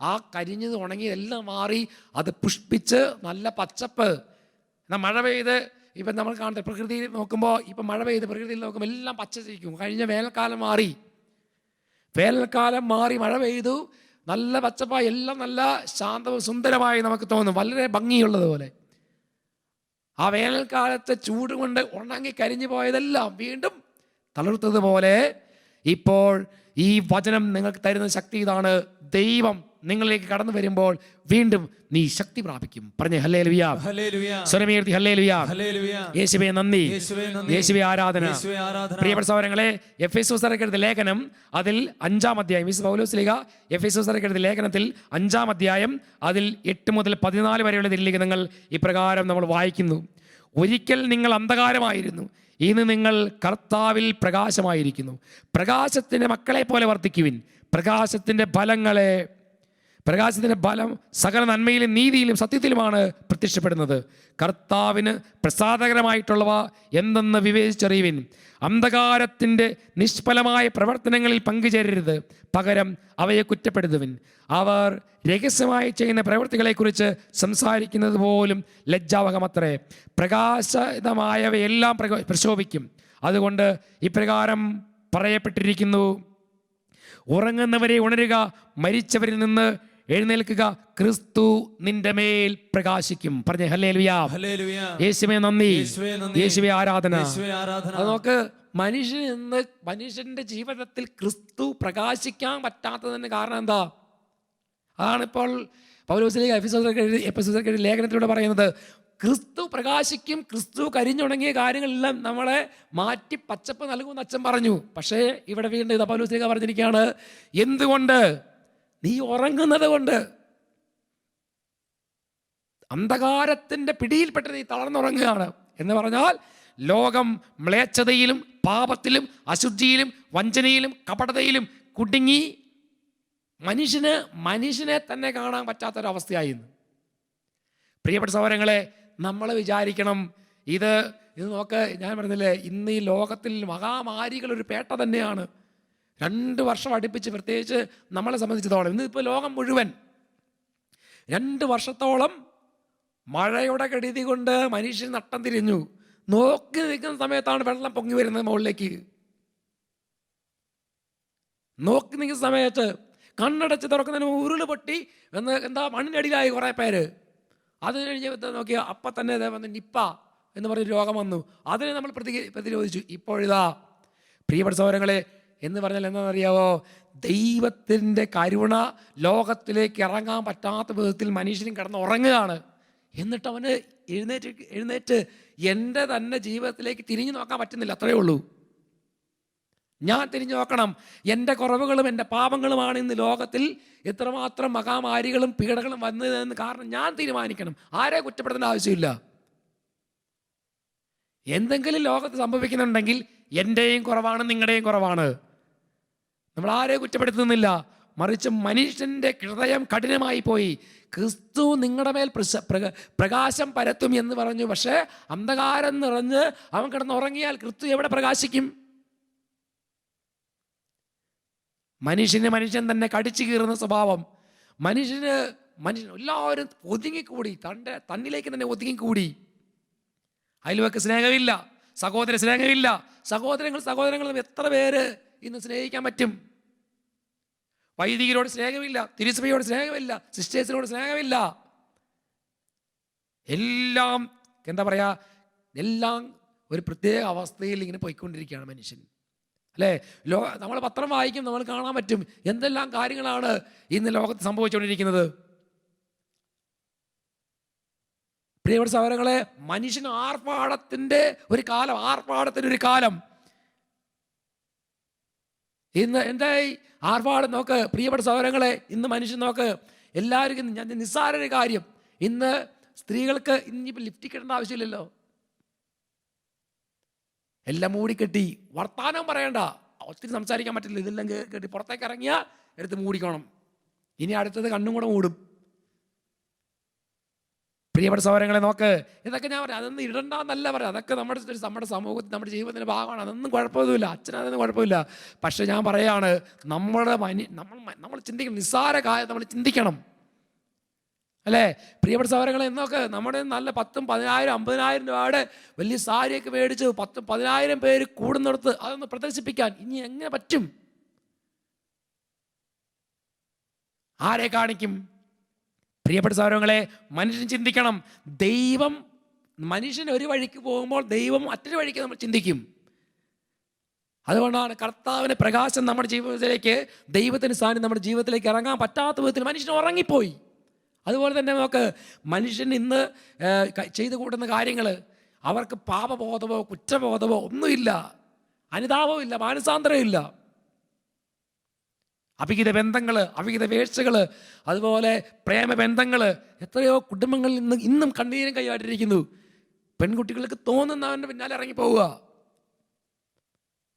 ആ കരിഞ്ഞത് ഉണങ്ങിയതെല്ലാം മാറി അത് പുഷ്പിച്ച് നല്ല പച്ചപ്പ്. എന്നാൽ മഴ പെയ്ത് ഇപ്പം നമ്മൾ കാണുന്നത് പ്രകൃതിയിൽ നോക്കുമ്പോൾ, ഇപ്പം മഴ പെയ്ത് പ്രകൃതിയിൽ നോക്കുമ്പോൾ എല്ലാം പച്ചച്ചിരിക്കും. കഴിഞ്ഞ വേനൽക്കാലം മാറി, വേനൽക്കാലം മാറി മഴ പെയ്തു, നല്ല പച്ചപ്പായി, എല്ലാം നല്ല ശാന്തവും സുന്ദരമായി നമുക്ക് തോന്നും, വളരെ ഭംഗിയുള്ളതുപോലെ. ആ വേനൽക്കാലത്തെ ചൂട് കൊണ്ട് ഉണങ്ങി കരിഞ്ഞു പോയതെല്ലാം വീണ്ടും തളർത്തതുപോലെ ഇപ്പോൾ ഈ വചനം നിങ്ങൾക്ക് തരുന്ന ശക്തി ഇതാണ്: ദൈവം നിങ്ങളിലേക്ക് കടന്നു വരുമ്പോൾ വീണ്ടും നീ ശക്തി പ്രാപിക്കും. പറഞ്ഞേ ഹല്ലേലൂയാ, സ്വരമുയർത്തി ഹല്ലേലൂയാ. യേശുവേ നന്ദി, യേശുവേ ആരാധന. പ്രിയപ്പെട്ട സഹോദരങ്ങളെ, എഫെസോസ്യർക്ക് എഴുതിയ ലേഖനം അതിൽ 5-ാം അധ്യായം, മിസ് പൗലോസ് ലീഗ എഫെസോസ്യർക്ക് എഴുതിയ ലേഖനത്തിൽ 5-ാം അധ്യായം അതിൽ 8 മുതൽ 14 വരെയുള്ള തിരുലിഖിതങ്ങൾ ഇപ്രകാരം നമ്മൾ വായിക്കുന്നു: ഒരിക്കൽ നിങ്ങൾ അന്ധകാരമായിരുന്നു, ഇന്ന് നിങ്ങൾ കർത്താവിൽ പ്രകാശമായിരിക്കുന്നു. പ്രകാശത്തിൻ്റെ മക്കളെ പോലെ വർത്തിക്കുവിൻ. പ്രകാശത്തിൻ്റെ ഫലം സകല നന്മയിലും നീതിയിലും സത്യത്തിലുമാണ് പ്രത്യക്ഷപ്പെടുന്നത്. കർത്താവിന് പ്രസാദകരമായിട്ടുള്ളവ എന്തെന്ന് വിവേചിച്ചറിയുവിൻ. അന്ധകാരത്തിൻ്റെ നിഷ്ഫലമായ പ്രവർത്തനങ്ങളിൽ പങ്കുചേരരുത്, പകരം അവയെ കുറ്റപ്പെടുത്തുവിൻ. അവർ രഹസ്യമായി ചെയ്യുന്ന പ്രവൃത്തികളെക്കുറിച്ച് സംസാരിക്കുന്നത് പോലും ലജ്ജാവഹമത്രേ. പ്രകാശിതമായവയെല്ലാം പ്രശോഭിക്കും. അതുകൊണ്ട് ഇപ്രകാരം പറയപ്പെട്ടിരിക്കുന്നു: ഉറങ്ങുന്നവരെ ഉണരുക, മരിച്ചവരിൽ നിന്ന് എഴുന്നേൽക്കുക, ക്രിസ്തു നിന്റെ മേൽ പ്രകാശിക്കും. പറഞ്ഞേ ഹല്ലേലൂയാ, യേശുവേ നന്ദി, യേശുവേ ആരാധന. അത് നോക്ക്, മനുഷ്യന്റെ ജീവിതത്തിൽ ക്രിസ്തു പ്രകാശിക്കാൻ പറ്റാത്തതിന് കാരണം എന്താ? അതാണിപ്പോൾ പൗലോസ് എഫെസോസ്യർക്ക് എഴുതിയ ലേഖനത്തിലൂടെ പറയുന്നത്. ക്രിസ്തു പ്രകാശിക്കും, ക്രിസ്തു കരിഞ്ഞുണങ്ങിയ കാര്യങ്ങളെല്ലാം നമ്മളെ മാറ്റി പച്ചപ്പ് നൽകുമെന്ന് അച്ഛൻ പറഞ്ഞു. പക്ഷേ ഇവിടെ വീണ്ടും ഇത് പൗലോസ് പറഞ്ഞിരിക്കുകയാണ്: എന്തുകൊണ്ട്? നീ ഉറങ്ങുന്നത് കൊണ്ട്. അന്ധകാരത്തിൻ്റെ പിടിയിൽപ്പെട്ട് നീ തളർന്നുറങ്ങുകയാണ് എന്ന് പറഞ്ഞാൽ, ലോകം മ്ലേച്ഛതയിലും പാപത്തിലും അശുദ്ധിയിലും വഞ്ചനയിലും കപടതയിലും കുടുങ്ങി മനുഷ്യനെ തന്നെ കാണാൻ പറ്റാത്തൊരവസ്ഥയായി. പ്രിയപ്പെട്ട സഹോദരങ്ങളെ, നമ്മൾ വിചാരിക്കണം, ഇത് നോക്ക്, ഞാൻ പറഞ്ഞില്ലേ, ഇന്ന് ഈ ലോകത്തിൽ മഹാമാരികളൊരു പേട്ട തന്നെയാണ്. 2 വർഷം അടുപ്പിച്ച്, പ്രത്യേകിച്ച് നമ്മളെ സംബന്ധിച്ചിടത്തോളം ഇന്നിപ്പോൾ ലോകം മുഴുവൻ 2 വർഷത്തോളം മഴയുടെ കെടുതി കൊണ്ട് മനുഷ്യൻ നട്ടം തിരിഞ്ഞു. നോക്കി നിൽക്കുന്ന സമയത്താണ് വെള്ളം പൊങ്ങി വരുന്നത് മുകളിലേക്ക്. നോക്കി നിൽക്കുന്ന സമയത്ത് കണ്ണടച്ച് തുറക്കുന്നതിന് ഉരുള് പൊട്ടി എന്താ മണ്ണിനടിയിലായി കുറേ പേര്. അത് കഴിഞ്ഞ് നോക്കിയാൽ അപ്പം തന്നെ വന്ന് നിപ്പ എന്ന് പറഞ്ഞൊരു രോഗം വന്നു. അതിനെ നമ്മൾ പ്രതിരോധിച്ചു. ഇപ്പോഴിതാ പ്രിയപ്പെട്ട സഹോദരങ്ങളെ എന്ന് പറഞ്ഞാൽ എന്താണെന്നറിയാവോ? ദൈവത്തിൻ്റെ കരുണ ലോകത്തിലേക്ക് ഇറങ്ങാൻ പറ്റാത്ത വിധത്തിൽ മനുഷ്യനും കിടന്ന് ഉറങ്ങുകയാണ്. എന്നിട്ട് അവന് എഴുന്നേറ്റ് എൻ്റെ തന്നെ ജീവിതത്തിലേക്ക് തിരിഞ്ഞു നോക്കാൻ പറ്റുന്നില്ല. അത്രയേ ഉള്ളൂ. ഞാൻ തിരിഞ്ഞു നോക്കണം. എൻ്റെ കുറവുകളും എൻ്റെ പാപങ്ങളുമാണ് ഇന്ന് ലോകത്തിൽ എത്രമാത്രം മഹാമാരികളും പീഡകളും വന്നതെന്ന് കാരണം ഞാൻ തീരുമാനിക്കണം. ആരെ കുറ്റപ്പെടുത്തേണ്ട ആവശ്യമില്ല. എന്തെങ്കിലും ലോകത്ത് സംഭവിക്കുന്നുണ്ടെങ്കിൽ എൻ്റെയും കുറവാണ്, നിങ്ങളുടെയും കുറവാണ്. നമ്മൾ ആരെയും കുറ്റപ്പെടുത്തുന്നില്ല. മറിച്ച് മനുഷ്യൻ്റെ ഹൃദയം കഠിനമായി പോയി. ക്രിസ്തു നിങ്ങളുടെ മേൽ പ്രകാശം പരത്തും എന്ന് പറഞ്ഞു. പക്ഷേ അന്ധകാരം നിറഞ്ഞ് അവൻ കിടന്നുറങ്ങിയാൽ ക്രിസ്തു എവിടെ പ്രകാശിക്കും? മനുഷ്യൻ തന്നെ കടിച്ചു കീറുന്ന സ്വഭാവം. മനുഷ്യൻ എല്ലാവരും ഒതുങ്ങിക്കൂടി, തന്നിലേക്ക് തന്നെ ഒതുങ്ങിക്കൂടി. അയൽവക്ക് സ്നേഹമില്ല, സഹോദര സ്നേഹമില്ല. സഹോദരങ്ങളും എത്ര പേര് ഇന്ന് സ്നേഹിക്കാൻ പറ്റും? വൈദികരോട് സ്നേഹമില്ല, തിരുസഭയോട് സ്നേഹമില്ല, സിസ്റ്റേഴ്സിനോട് സ്നേഹമില്ല. എല്ലാം എന്താ പറയുക, എല്ലാം ഒരു പ്രത്യേക അവസ്ഥയിൽ ഇങ്ങനെ പോയിക്കൊണ്ടിരിക്കുകയാണ് മനുഷ്യൻ, അല്ലേ? നമ്മൾ പത്രം വായിക്കും, നമ്മൾ കാണാൻ പറ്റും എന്തെല്ലാം കാര്യങ്ങളാണ് ഇന്ന് ലോകത്ത് സംഭവിച്ചുകൊണ്ടിരിക്കുന്നത്. പ്രിയപ്പെട്ട സഹോദരങ്ങളെ, മനുഷ്യൻ ആർഭാടത്തിൻ്റെ ഒരു കാലം ഇന്ന് എന്തായി? ആർഭാടം നോക്ക് പ്രിയപ്പെട്ട സഹോദരങ്ങളെ. ഇന്ന് മനുഷ്യൻ നോക്ക്, എല്ലാവർക്കും നിസ്സാരൊരു കാര്യം. ഇന്ന് സ്ത്രീകൾക്ക് ഇനിയിപ്പോൾ ലിഫ്റ്റ് ഇടേണ്ട ആവശ്യമില്ലല്ലോ. എല്ലാം മൂടിക്കെട്ടി, വർത്താനം പറയണ്ട, ഒത്തിരി സംസാരിക്കാൻ പറ്റില്ല. ഇതെല്ലാം കെട്ടി പുറത്തേക്ക് ഇറങ്ങിയാൽ എടുത്ത് മൂടിക്കണം. ഇനി അടുത്തത് കണ്ണും കൂടെ മൂടും. പ്രിയപ്പെട്ട സഹോദരങ്ങളെ നോക്ക്, ഇതൊക്കെ ഞാൻ പറയാം, അതൊന്നും ഇടണ്ടെന്നല്ല പറയാം. അതൊക്കെ നമ്മുടെ സമൂഹത്തിൽ, നമ്മുടെ ജീവിതത്തിൻ്റെ ഭാഗമാണ്. അതൊന്നും കുഴപ്പമൊന്നുമില്ല, അതൊന്നും കുഴപ്പമില്ല. പക്ഷെ ഞാൻ പറയാണ്, നമ്മൾ ചിന്തിക്കണം, നിസ്സാര കാര്യം നമ്മൾ ചിന്തിക്കണം, അല്ലേ? പ്രിയപ്പെട്ട സഹോദരങ്ങളെ എന്നൊക്കെ നമ്മുടെ നല്ല 10,000, 10,000, 50,000 രൂപയുടെ വലിയ സാരിയൊക്കെ മേടിച്ച് 10,000 പേര് കൂടുന്നിടത്ത് അതൊന്ന് പ്രദർശിപ്പിക്കാൻ ഇനി എങ്ങനെ പറ്റും? ആരെ കാണിക്കും? പ്രിയപ്പെട്ട സഹോദരങ്ങളെ, മനുഷ്യൻ ചിന്തിക്കണം. മനുഷ്യൻ ഒരു വഴിക്ക് പോകുമ്പോൾ ദൈവം മറ്റൊരു വഴിക്ക് നമ്മൾ ചിന്തിക്കും. അതുകൊണ്ടാണ് കർത്താവിൻ്റെ പ്രകാശം നമ്മുടെ ജീവിതത്തിലേക്ക്, ദൈവത്തിൻ്റെ സാന്നിധ്യം നമ്മുടെ ജീവിതത്തിലേക്ക് ഇറങ്ങാൻ പറ്റാത്ത വിധത്തിൽ മനുഷ്യൻ ഉറങ്ങിപ്പോയി. അതുപോലെ തന്നെ നമുക്ക് മനുഷ്യൻ ഇന്ന് ചെയ്തു കൂട്ടുന്ന കാര്യങ്ങൾ, അവർക്ക് പാപബോധമോ കുറ്റബോധമോ ഒന്നുമില്ല, അനുതാപവും ഇല്ല, മാനസാന്തരവും ഇല്ല. അവിഹിത ബന്ധങ്ങൾ, അവിഹിത വീഴ്ചകൾ, അതുപോലെ പ്രേമബന്ധങ്ങൾ, എത്രയോ കുടുംബങ്ങളിൽ ഇന്നും കണ്ണീരും കൈയാട്ടിരിക്കുന്നു. പെൺകുട്ടികൾക്ക് തോന്നുന്നവൻ്റെ പിന്നാലെ ഇറങ്ങിപ്പോവുക.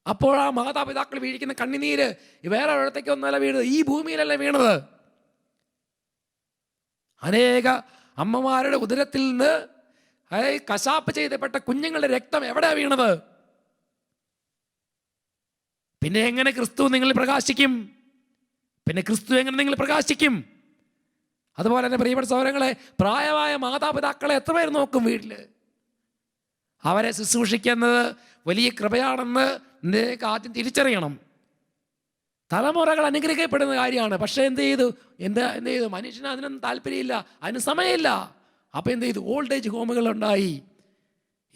അപ്പോൾ ആ മാതാപിതാക്കൾ വീഴിക്കുന്ന കണ്ണുനീര് വേറെ ഒരിടത്തേക്ക് ഒന്നല്ല വീണത്, ഈ ഭൂമിയിലല്ല വീണത്. അനേക അമ്മമാരുടെ ഉദരത്തിൽ നിന്ന് കശാപ്പ് ചെയ്തപ്പെട്ട കുഞ്ഞുങ്ങളുടെ രക്തം എവിടെയാ വീണത്? പിന്നെ എങ്ങനെ ക്രിസ്തു നിങ്ങൾ പ്രകാശിക്കും? അതുപോലെ തന്നെ പ്രിയപ്പെട്ട സഹോദരങ്ങളെ, പ്രായമായ മാതാപിതാക്കളെ എത്ര പേര് നോക്കും വീട്ടിൽ? അവരെ ശുശ്രൂഷിക്കുന്നത് വലിയ കൃപയാണെന്ന് ആദ്യം തിരിച്ചറിയണം. തലമുറകൾ അനുഗ്രഹിക്കപ്പെടുന്ന കാര്യമാണ്. പക്ഷേ എന്ത് ചെയ്തു? മനുഷ്യന് അതിനൊന്നും താല്പര്യമില്ല, അതിന് സമയമില്ല. അപ്പോൾ എന്ത് ചെയ്തു? ഓൾഡ് ഏജ് ഹോമുകളുണ്ടായി.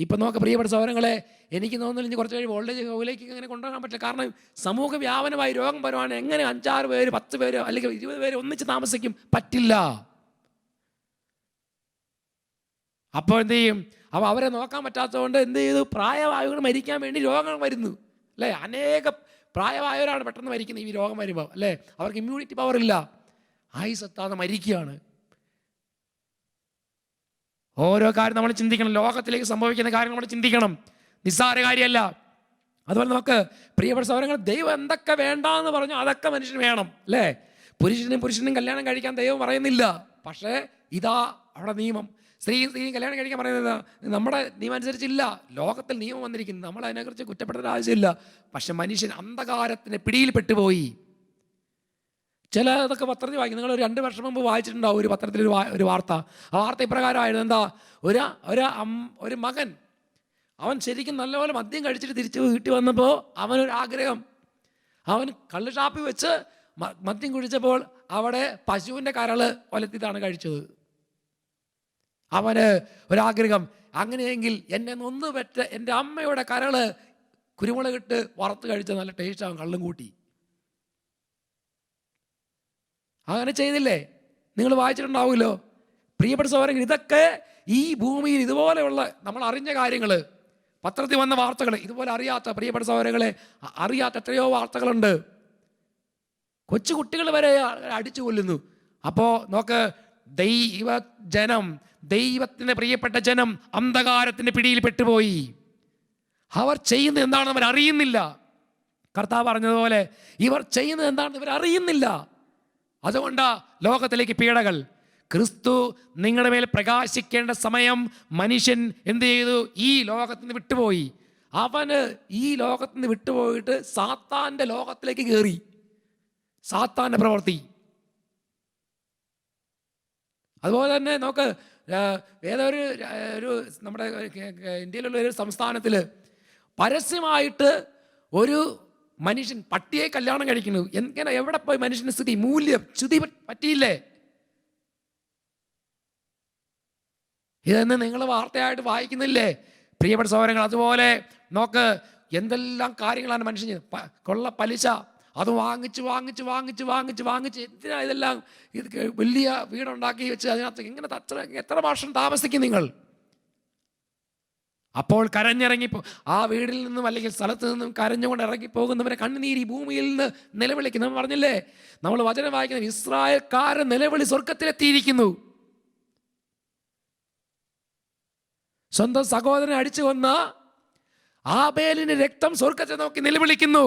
ഇപ്പം നോക്ക് പ്രിയപ്പെട്ട സഹോദരങ്ങളെ, എനിക്ക് തോന്നുന്നില്ല ഇനി കുറച്ച് കഴിയുമ്പോൾ ഓൾഡ് ഏജ് ഹോമിലേക്ക് അങ്ങനെ കൊണ്ടുപോകാൻ പറ്റില്ല. കാരണം സമൂഹ വ്യാപനമായി രോഗം വരുവാണ്. എങ്ങനെ 5-6 പേര്, 10 പേര് അല്ലെങ്കിൽ 20 പേര് ഒന്നിച്ച് താമസിക്കും? പറ്റില്ല. അപ്പോൾ എന്ത് ചെയ്യും? അപ്പോൾ അവരെ നോക്കാൻ പറ്റാത്തതുകൊണ്ട് എന്ത് ചെയ്തു? പ്രായമായവർ മരിക്കാൻ വേണ്ടി രോഗങ്ങൾ വരുന്നു, അല്ലേ? അനേക പ്രായമായവരാണ് പെട്ടെന്ന് മരിക്കുന്നത് ഈ രോഗം വരുമ്പോൾ, അല്ലേ? അവർക്ക് ഇമ്മ്യൂണിറ്റി പവർ ഇല്ല, ആയുസ്സ് എത്താതെ മരിക്കുകയാണ്. ഓരോ കാര്യം നമ്മൾ ചിന്തിക്കണം. ലോകത്തിലേക്ക് സംഭവിക്കുന്ന കാര്യങ്ങൾ നമ്മൾ ചിന്തിക്കണം, നിസ്സാര കാര്യമല്ല. അതുപോലെ നമുക്ക് പ്രിയപ്പെട്ട സഹോദരങ്ങൾ, ദൈവം എന്തൊക്കെ വേണ്ടാന്ന് പറഞ്ഞു അതൊക്കെ മനുഷ്യന് വേണം, അല്ലേ? പുരുഷനും കല്യാണം കഴിക്കാൻ ദൈവം പറയുന്നില്ല. പക്ഷേ ഇതാ അവിടെ നിയമം. സ്ത്രീയും കല്യാണം കഴിക്കാൻ പറയുന്നത് നമ്മുടെ നിയമം അനുസരിച്ചില്ല. ലോകത്തിൽ നിയമം വന്നിരിക്കുന്നു, നമ്മൾ അതിനെക്കുറിച്ച് കുറ്റപ്പെടുത്തേണ്ട ആവശ്യമില്ല. പക്ഷെ മനുഷ്യൻ അന്ധകാരത്തിന് പിടിയിൽ പെട്ടുപോയി. ചില ഇതൊക്കെ പത്രത്തിൽ വായിക്കും. നിങ്ങൾ ഒരു 2 വർഷം മുമ്പ് വായിച്ചിട്ടുണ്ടാവും ഒരു പത്രത്തിൽ ഒരു വാർത്ത. ആ വാർത്ത ഇപ്രകാരമായിരുന്നു. എന്താ, ഒരു മകൻ, അവൻ ശരിക്കും നല്ലപോലെ മദ്യം കഴിച്ചിട്ട് തിരിച്ച് വീട്ടിൽ വന്നപ്പോൾ അവനൊരു ആഗ്രഹം. അവൻ കള്ള് ഷാപ്പിൽ വെച്ച് മദ്യം കുടിച്ചപ്പോൾ അവിടെ പശുവിൻ്റെ കരള് ഒലത്തിട്ടാണ് കഴിച്ചത്. അവന് ഒരാഗ്രഹം, അങ്ങനെയെങ്കിൽ എന്നെ നൊന്ന് പെറ്റ എൻ്റെ അമ്മയുടെ കരള് കുരുമുളകിട്ട് വറുത്ത് കഴിച്ച നല്ല ടേസ്റ്റാകും കള്ളും കൂട്ടി. അങ്ങനെ ചെയ്തില്ലേ? നിങ്ങൾ വായിച്ചിട്ടുണ്ടാവുമല്ലോ. പ്രിയപ്പെട്ട സഹോദരങ്ങൾ, ഇതൊക്കെ ഈ ഭൂമിയിൽ ഇതുപോലെയുള്ള നമ്മൾ അറിഞ്ഞ കാര്യങ്ങൾ, പത്രത്തിൽ വന്ന വാർത്തകൾ, ഇതുപോലെ അറിയാത്ത, പ്രിയപ്പെട്ട സഹോദരങ്ങളെ, അറിയാത്ത എത്രയോ വാർത്തകളുണ്ട്. കൊച്ചു കുട്ടികൾ വരെ അടിച്ചു കൊല്ലുന്നു. അപ്പോൾ നോക്ക്, ദൈവത്തിൻ്റെ പ്രിയപ്പെട്ട ജനം അന്ധകാരത്തിൻ്റെ പിടിയിൽ പെട്ടുപോയി. അവർ ചെയ്യുന്നത് എന്താണെന്ന് അവർ അറിയുന്നില്ല. കർത്താവ് പറഞ്ഞതുപോലെ ഇവർ ചെയ്യുന്നത് എന്താണെന്ന് ഇവർ അറിയുന്നില്ല. അതുകൊണ്ടാ ലോകത്തിലേക്ക് പീഡകൾ. ക്രിസ്തു നിങ്ങളുടെ മേൽ പ്രകാശിക്കേണ്ട സമയം മനുഷ്യൻ എന്ത് ചെയ്തു? ഈ ലോകത്ത് നിന്ന് വിട്ടുപോയി. അവന് ഈ ലോകത്ത് നിന്ന് വിട്ടുപോയിട്ട് സാത്താൻ്റെ ലോകത്തിലേക്ക് കയറി. സാത്താൻ്റെ പ്രവൃത്തി. അതുപോലെ തന്നെ നോക്ക്, ഏതൊരു നമ്മുടെ ഇന്ത്യയിലുള്ള ഒരു സംസ്ഥാനത്തിൽ പരസ്യമായിട്ട് ഒരു മനുഷ്യൻ പട്ടിയെ കല്യാണം കഴിക്കുന്നു. എങ്ങനെ, എവിടെ പോയി മനുഷ്യന് സ്ഥിതി ച്യുതി പറ്റിയില്ലേ? ഇതെന്ന് നിങ്ങൾ വാർത്തയായിട്ട് വായിക്കുന്നില്ലേ പ്രിയപ്പെട്ട സഹോദരങ്ങൾ? അതുപോലെ നോക്ക്, എന്തെല്ലാം കാര്യങ്ങളാണ് മനുഷ്യൻ കൊള്ള പലിശ അത് വാങ്ങിച്ച് എന്തിനാ ഇതെല്ലാം? ഇത് വലിയ വീടുണ്ടാക്കി വെച്ച് അതിനകത്ത് ഇങ്ങനെ എത്ര വർഷം താമസിക്കും നിങ്ങൾ? അപ്പോൾ കരഞ്ഞിറങ്ങി ആ വീടിൽ നിന്നും അല്ലെങ്കിൽ സ്ഥലത്ത് നിന്നും കരഞ്ഞുകൊണ്ട് ഇറങ്ങി പോകുന്നവരെ കണ്ണുനീരി ഭൂമിയിൽ നിന്ന് നിലവിളിക്കും. നമ്മൾ പറഞ്ഞില്ലേ, നമ്മൾ വചനം വായിക്കുന്നത് ഇസ്രായേൽക്കാരൻ നിലവിളി സ്വർഗത്തിലെത്തിയിരിക്കുന്നു. സ്വന്തം സഹോദരനെ അടിച്ചു കൊന്ന ആബേലിന്റെ രക്തം സ്വർഗത്തെ നോക്കി നിലവിളിക്കുന്നു.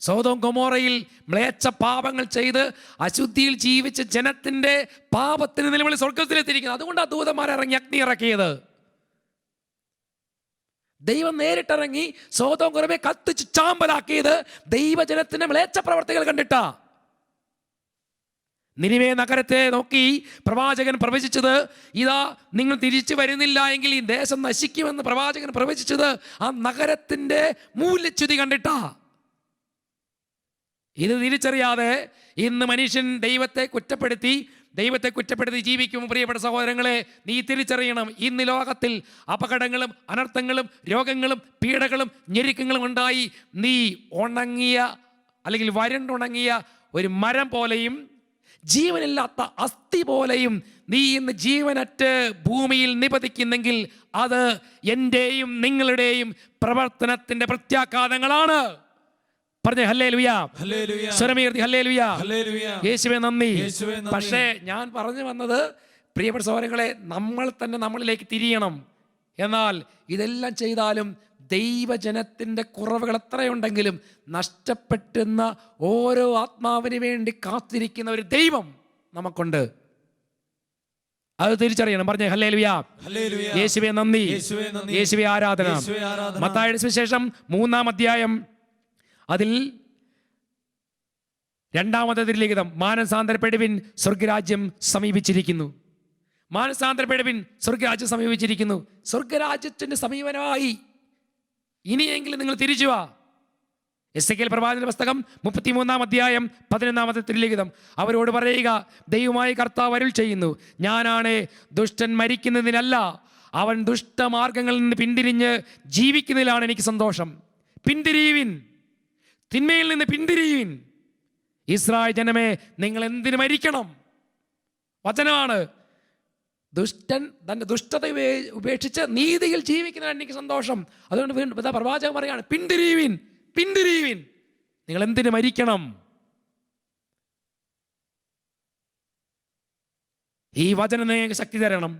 സോദോം ഗൊമോറയിൽ മ്ലേച്ഛ പാപങ്ങൾ ചെയ്ത് അശുദ്ധിയിൽ ജീവിച്ച ജനത്തിന്റെ പാപത്തിന് നിലവിളി സ്വർഗത്തിലെത്തിയിരിക്കുന്നു. അതുകൊണ്ടാണ് ദൂതന്മാർ ഇറങ്ങി അഗ്നി ഇറക്കിയത്. ദൈവം നേരിട്ടിറങ്ങി സോദോം ഗൊമോറയെ കത്തിച്ച് ചാമ്പലാക്കിയത് ദൈവജനത്തിന്റെ മ്ലേച്ഛ പ്രവർത്തികൾ കണ്ടിട്ടാ. നിനിവേ നഗരത്തെ നോക്കി പ്രവാചകൻ പ്രവചിച്ചത്, ഇതാ നിങ്ങൾ തിരിച്ചു വരുന്നില്ല എങ്കിൽ ഈ ദേശം നശിക്കുമെന്ന് പ്രവാചകൻ പ്രവചിച്ചത് ആ നഗരത്തിന്റെ മൂല്യച്യുതി കണ്ടിട്ടാ. ഇത് തിരിച്ചറിയാതെ ഇന്ന് മനുഷ്യൻ ദൈവത്തെ കുറ്റപ്പെടുത്തി ജീവിക്കും. പ്രിയപ്പെട്ട സഹോദരങ്ങളെ, നീ തിരിച്ചറിയണം, ഇന്ന് ലോകത്തിൽ അപകടങ്ങളും അനർത്ഥങ്ങളും രോഗങ്ങളും പീഡകളും ഞെരുക്കങ്ങളും ഉണ്ടായി നീ ഉണങ്ങിയ അല്ലെങ്കിൽ വരണ്ടുണങ്ങിയ ഒരു മരം പോലെയും ജീവനില്ലാത്ത അസ്ഥി പോലെയും നീ ഇന്ന് ജീവനറ്റ് ഭൂമിയിൽ നിപതിക്കുന്നെങ്കിൽ അത് എൻ്റെയും നിങ്ങളുടെയും പ്രവർത്തനത്തിന്റെ പ്രത്യാഘാതങ്ങളാണ്. പറഞ്ഞേ ഹല്ലേലൂയ, സ്വരമുയർത്തി ഹല്ലേലൂയ, യേശുവേ നന്ദി. പക്ഷേ ഞാൻ പറഞ്ഞു വന്നത്, പ്രിയപ്പെട്ട സഹോദരങ്ങളെ, നമ്മൾ തന്നെ നമ്മളിലേക്ക് തിരിയണം. എന്നാൽ ഇതെല്ലാം ചെയ്താലും ദൈവജനത്തിൻ്റെ കുറവുകൾ എത്രയുണ്ടെങ്കിലും നഷ്ടപ്പെട്ടുന്ന ഓരോ ആത്മാവിന് വേണ്ടി കാത്തിരിക്കുന്ന ഒരു ദൈവം നമുക്കുണ്ട്. അത് തിരിച്ചറിയണം. പറഞ്ഞേ ഹല്ലേലൂയ, യേശുവേ നന്ദി, യേശുവേ ആരാധന. മത്തായിയുടെ സുവിശേഷം 3-ാം അധ്യായം അതിൽ 2-ാമത്തെ തിരുലിഖിതം, മാനസാന്തരപ്പെടുവിൻ സ്വർഗരാജ്യം സമീപിച്ചിരിക്കുന്നു. മാനസാന്തരപ്പെടുവിൻ സ്വർഗരാജ്യം സമീപിച്ചിരിക്കുന്നു. സ്വർഗരാജ്യത്തിന്റെ സമീപനമായി ഇനിയെങ്കിലും നിങ്ങൾ തിരിച്ചു വാ. എസെക്കിയേൽ പ്രവാചകന്റെ പുസ്തകം 33-ാം അധ്യായം 11-ാമത്തെ തിരുലിഖിതം. അവരോട് പറയുക, ദൈവമായ കർത്താവ് അരുൾ ചെയ്യുന്നു, ഞാനാണ് ദുഷ്ടൻ മരിക്കുന്നതിനല്ല, അവൻ ദുഷ്ടമാർഗങ്ങളിൽ നിന്ന് പിന്തിരിഞ്ഞ് ജീവിക്കുന്നതിലാണ് എനിക്ക് സന്തോഷം. പിന്തിരിയുവിൻ, തിന്മയിൽ നിന്ന് പിന്തിരിയുവിൻ. ഇസ്രായേൽ ജനമേ, നിങ്ങൾ എന്തിനു മരിക്കണം? വചനമാണ്. ദുഷ്ടൻ തൻ്റെ ദുഷ്ടത ഉപേക്ഷിച്ച് നീതിയിൽ ജീവിക്കുന്നതാണ് എനിക്ക് സന്തോഷം. അതുകൊണ്ട് പ്രവാചകൻ പറയാണ്, പിന്തിരിയുവിൻ, പിന്തിരിയുവിൻ, നിങ്ങൾ എന്തിനു മരിക്കണം? ഈ വചനം നിങ്ങൾക്ക് ശക്തി തരണം.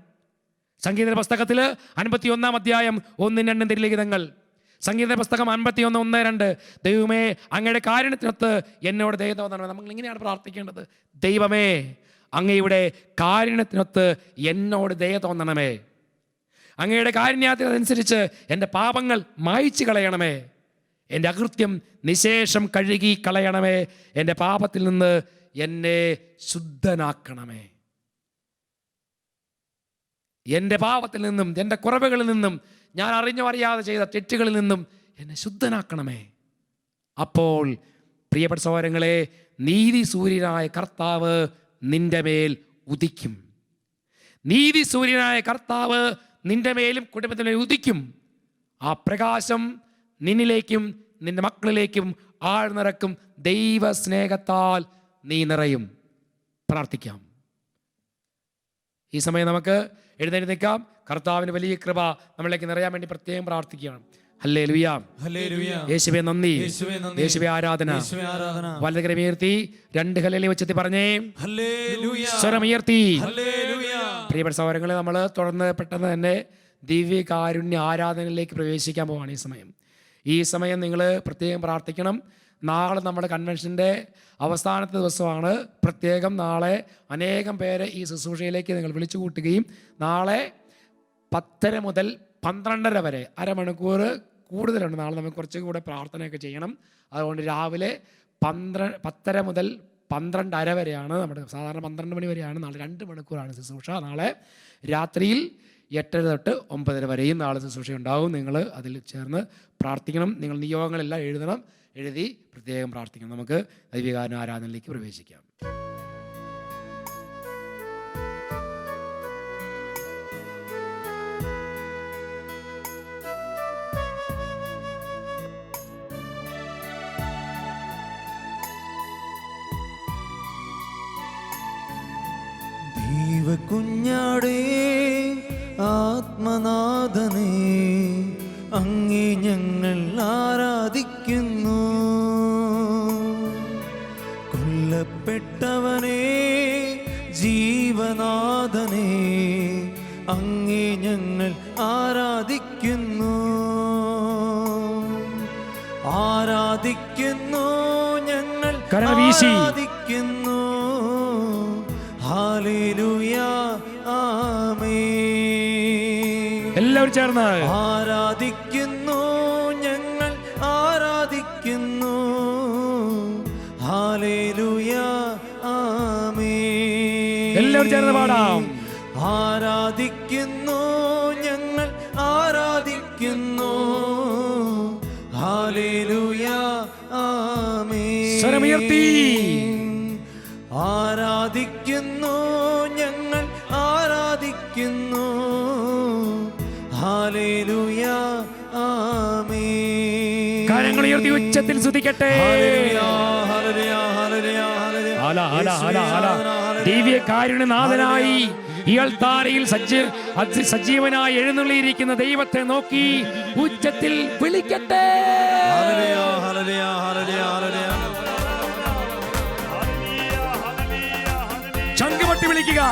സംഗീത പുസ്തകത്തിൽ 51-ാം അധ്യായം 1-2 തിരുലിഖിതങ്ങൾ. സംഗീത പുസ്തകം 51:1-2. ദൈവമേ, അങ്ങയുടെ കാരുണ്യത്തിനൊത്ത് എന്നോട് ദയ തോന്നണം. നമ്മൾ ഇങ്ങനെയാണ് പ്രാർത്ഥിക്കേണ്ടത്. ദൈവമേ, അങ്ങയുടെ കാരുണ്യത്തിനൊത്ത് എന്നോട് ദയ തോന്നണമേ. അങ്ങയുടെ കാരുണ്യത്തിനനുസരിച്ച് എൻ്റെ പാപങ്ങൾ മായ്ച്ചു കളയണമേ. എൻ്റെ അകൃത്യം നിശേഷം കഴുകി കളയണമേ. എൻ്റെ പാപത്തിൽ നിന്ന് എന്നെ ശുദ്ധനാക്കണമേ. എൻ്റെ പാപത്തിൽ നിന്നും എൻ്റെ കുറവുകളിൽ നിന്നും ഞാൻ അറിഞ്ഞോ അറിയാതെ ചെയ്ത തെറ്റുകളിൽ നിന്നും എന്നെ ശുദ്ധനാക്കണമേ. അപ്പോൾ പ്രിയപ്പെട്ട സഹോദരങ്ങളെ, നീതി സൂര്യനായ കർത്താവ് നിന്റെ മേൽ ഉദിക്കും. നീതി സൂര്യനായ കർത്താവ് നിന്റെ മേലും കുടുംബത്തിൻ്റെ മേൽ ഉദിക്കും. ആ പ്രകാശം നിന്നിലേക്കും നിന്റെ മക്കളിലേക്കും ആഴ്ന്നിറക്കും. ദൈവ സ്നേഹത്താൽ നീ നിറയും. പ്രാർത്ഥിക്കാം. ഈ സമയം നമുക്ക് എഴുന്നേറ്റ് നിൽക്കാം. കർത്താവിന് വലിയ കൃപ നമ്മളിലേക്ക് നിറയാൻ വേണ്ടി പ്രത്യേകം പ്രാർത്ഥിക്കുകയാണ്. ഹല്ലേലൂയ, യേശുവേ നന്ദി, യേശുവേ ആരാധന. വലതുകരം ഉയർത്തി 2 ഹല്ലേലൂയ ഉച്ചത്തിൽ പറഞ്ഞേ. സ്വരം ഉയർത്തി. പ്രിയപ്പെട്ട സഹോദരങ്ങളെ, നമ്മൾ തുടർന്ന് പെട്ടെന്ന് തന്നെ ദിവ്യകാരുണ്യ ആരാധനയിലേക്ക് പ്രവേശിക്കാൻ പോവാണ്. ഈ സമയം നിങ്ങൾ പ്രത്യേകം പ്രാർത്ഥിക്കണം. നാളെ നമ്മുടെ കൺവെൻഷൻ്റെ അവസാനത്തെ ദിവസമാണ്. പ്രത്യേകം നാളെ അനേകം പേരെ ഈ ശുശ്രൂഷയിലേക്ക് നിങ്ങൾ വിളിച്ചു കൂട്ടുകയും നാളെ 10 മുതൽ 12:30 വരെ അരമണിക്കൂർ കൂടുതലുണ്ട്. നാളെ നമുക്ക് കുറച്ചുകൂടെ പ്രാർത്ഥനയൊക്കെ ചെയ്യണം. അതുകൊണ്ട് രാവിലെ 10:30 മുതൽ 12:30 വരെയാണ് നമ്മുടെ സാധാരണ 12 മണി വരെയാണ്. നാളെ 2 മണിക്കൂറാണ് ശുശ്രൂഷ. നാളെ രാത്രിയിൽ 8:30 തൊട്ട് 9:00 വരെയും നാളെ ശുശ്രൂഷ ഉണ്ടാവും. നിങ്ങൾ അതിൽ ചേർന്ന് പ്രാർത്ഥിക്കണം. നിങ്ങൾ നിയോഗങ്ങളെല്ലാം എഴുതി പ്രത്യേകം പ്രാർത്ഥിക്കണം. നമുക്ക് ദൈവികാരുണ്യ ആരാധനയിലേക്ക് പ്രവേശിക്കാം. കുഞ്ഞാടേ ആത്മനാഥനേ, അങ്ങേ ഞങ്ങൾ ആരാധിക്കുന്നു. കൊല്ലപ്പെട്ടവനേ ജീവനാഥനേ, അങ്ങേ ഞങ്ങൾ ആരാധിക്കുന്നു. ആരാധിക്കുന്നു ഞങ്ങൾ ആരാധിക്കുന്നു. ഹല്ലേലൂയ, ആമേൻ. എല്ലാവരും ചേർന്ന് ആരാധിക്കുന്നു ഞങ്ങൾ ആരാധിക്കുന്നു. ഹല്ലേലൂയ, ആമേൻ. എല്ലാവരും ചേർന്ന് പാടാം. ആരാധിക്കുന്നു ഞങ്ങൾ ആരാധിക്കുന്നു. ഹല്ലേലൂയ, ആമേൻ. സ്വരമുയർത്തി ആരാധിക്കുന്നു ഞങ്ങൾ ആരാധിക്കുന്നു. ഹല്ലേലൂയ, ആമേൻ. കരങ്ങൾ ഉയർത്തി ഉച്ചത്തിൽ സ്തുതിക്കട്ടെ. ദിവ്യകാരുണ്യനാഥനായി ഈ അൾത്താരയിൽ സജീവനായി എഴുന്നള്ളിയിരിക്കുന്ന ദൈവത്തെ നോക്കി ഉച്ചത്തിൽ വിളിക്കട്ടെ. ചങ്കുപൊട്ടി വിളിക്കുക.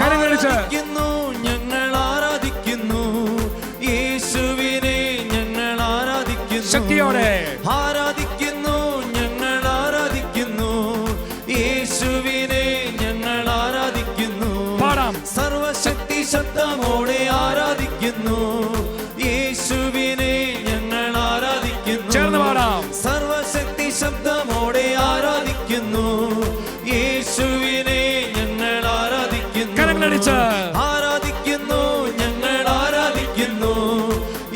ആരാധിക്കുന്നു ഞങ്ങൾ ആരാധിക്കുന്നു. യേശുവിനെ ഞങ്ങൾ ആരാധിക്കുന്നു. ശക്തിയോടെ ആരാധിക്കുന്നു ഞങ്ങൾ ആരാധിക്കുന്നു. യേശുവിനെ ഞങ്ങൾ ആരാധിക്കുന്നു. പാടാം. സർവശക്തി ശബ്ദമോടെ ആരാധിക്കുന്നു. യേശുവിനെ ഞങ്ങൾ ആരാധിക്കുന്നു. ചേർന്ന് പാടാം. സർവശക്തി ശബ്ദമോടെ ആരാധിക്കുന്നു. യേശുവിനെ ഞങ്ങൾ ആരാധിക്കുന്നു. കരങ്ങളടിച്ച് ആരാധിക്കുന്നു ഞങ്ങൾ ആരാധിക്കുന്നു.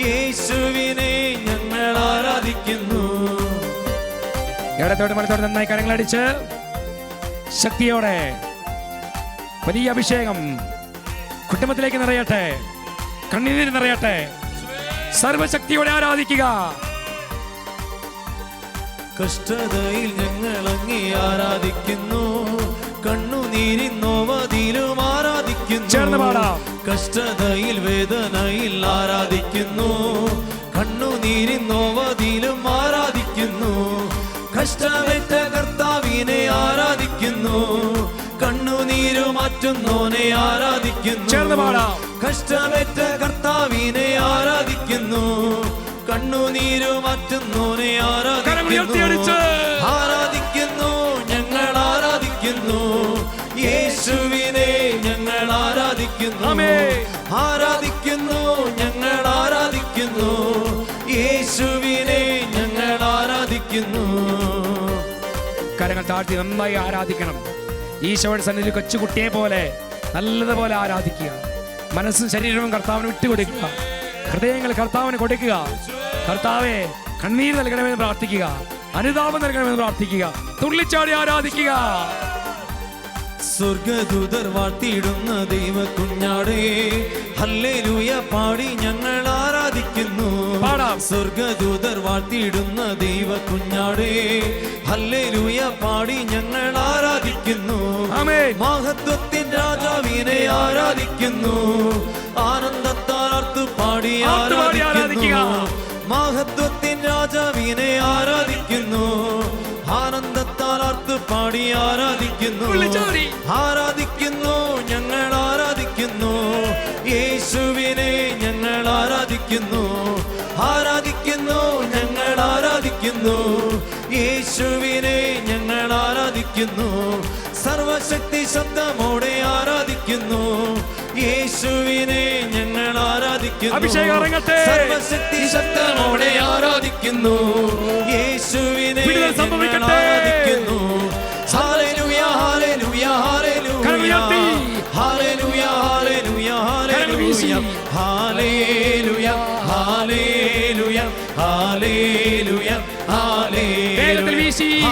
യേശുവിനെ ഞങ്ങൾ ആരാധിക്കുന്നു. ഇടത്തോട്ട് മലത്തോട്ട് നന്നായി കരങ്ങളടിച്ച് ശക്തിയോടെ വലിയ അഭിഷേകം കുടുംബത്തിലേക്ക് നിറയട്ടെ. കണ്ണീരിൽ നിറയട്ടെ. സർവശക്തിയോടെ ആരാധിക്കുക. കഷ്ടതയിൽ ഞങ്ങൾ അങ്ങേ ആരാധിക്കുന്നു. കണ്ണുനീരിൻ നോവതിലും ആരാധിക്കുന്നു. ചേർന്ന് പാടാം. കഷ്ടതയിൽ വേദനയിൽ ആരാധിക്കുന്നു. കണ്ണുനീരിൻ നോവതിലും ആരാധിക്കുന്നു. കഷ്ടമേറ്റ കർത്താവിനെ ആരാധിക്കുന്നു. കണ്ണുനീരു മാറ്റുന്നോനെ ആരാധിക്കുന്നു. ചേർന്ന് പാടാം. കഷ്ടമേറ്റ കർത്താവിനെ ആരാധിക്കുന്നു. കണ്ണുനീരു മാറ്റുന്നോനെ ആരാധിക്കുന്നു. ആരാധിക്കുന്നു ഞങ്ങൾ ആരാധിക്കുന്നു. യേശുവിനെ ഞങ്ങൾ ആരാധിക്കുന്നു, ആമേൻ. ആരാധിക്കുന്നു, ഞങ്ങൾ ആരാധിക്കുന്നു, യേശുവിനെ ഞങ്ങൾ ആരാധിക്കുന്നു. കരങ്ങൾ താഴ്ത്തി നന്നായി ആരാധിക്കണം. ഈശോയുടെ സന്നിധിയിൽ കൊച്ചുകുട്ടിയെ പോലെ നല്ലതുപോലെ ആരാധിക്കുക. മനസ്സും ശരീരവും കർത്താവിന് വിട്ടുകൊടുക്കുക. ഹൃദയങ്ങൾ കർത്താവിന് കൊടുക്കുക. കർത്താവെ കണ്ണീര് നൽകണമെന്ന് പ്രാർത്ഥിക്കുക. അനുതാപം നൽകണമെന്ന് പ്രാർത്ഥിക്കുക. തുള്ളിച്ചാടി ആരാധിക്കുക. സ്വർഗദൂതർ വാഴ്ത്തിയിടുന്ന ദൈവ കുഞ്ഞാടേ, ഹല്ലേലൂയ പാടി ഞങ്ങൾ ആരാധിക്കുന്നു. പാടാം. സ്വർഗദൂതർ വാഴ്ത്തിയിടുന്ന ദൈവ കുഞ്ഞാടേ, ഹല്ലേലൂയ പാടി ഞങ്ങൾ ആരാധിക്കുന്നു. ആമേൻ. മഹത്വത്തിൻ രാജാവിനെ ആരാധിക്കുന്നു, ആനന്ദത്താൽ പാടി ആരാധിക്കുന്നു. മഹത്വത്തിൻ രാജാവിനെ ആരാധിക്കുന്നു, ആനന്ദത്താൽ പാടി ആരാധിക്കുന്നു. ആരാധിക്കുന്നു, ഞങ്ങൾ ആരാധിക്കുന്നു, യേശുവിനെ ഞങ്ങൾ ആരാധിക്കുന്നു. ആരാധിക്കുന്നു, ഞങ്ങൾ ആരാധിക്കുന്നു, യേശുവിനെ ഞങ്ങൾ ആരാധിക്കുന്നു. സർവശക്തി ശബ്ദമോടെ ആരാധിക്കുന്നു, യേശുവിനെ ഞങ്ങൾ ആരാധിക്കുന്നു. അഭിഷേകം ഇറങ്ങട്ടെ. സർവശക്തി ശബ്ദമോടെ ആരാധിക്കുന്നു, യേശുവിനെ ഞങ്ങൾ ആരാധിക്കുന്നു. ഹല്ലേലൂയ ഹല്ലേലൂയ ഹല്ലേലൂയ ഹല്ലേലൂയ ഹല്ലേലൂയ ഹല്ലേലൂയ ഹല്ലേലൂയ ഹല്ലേലൂയ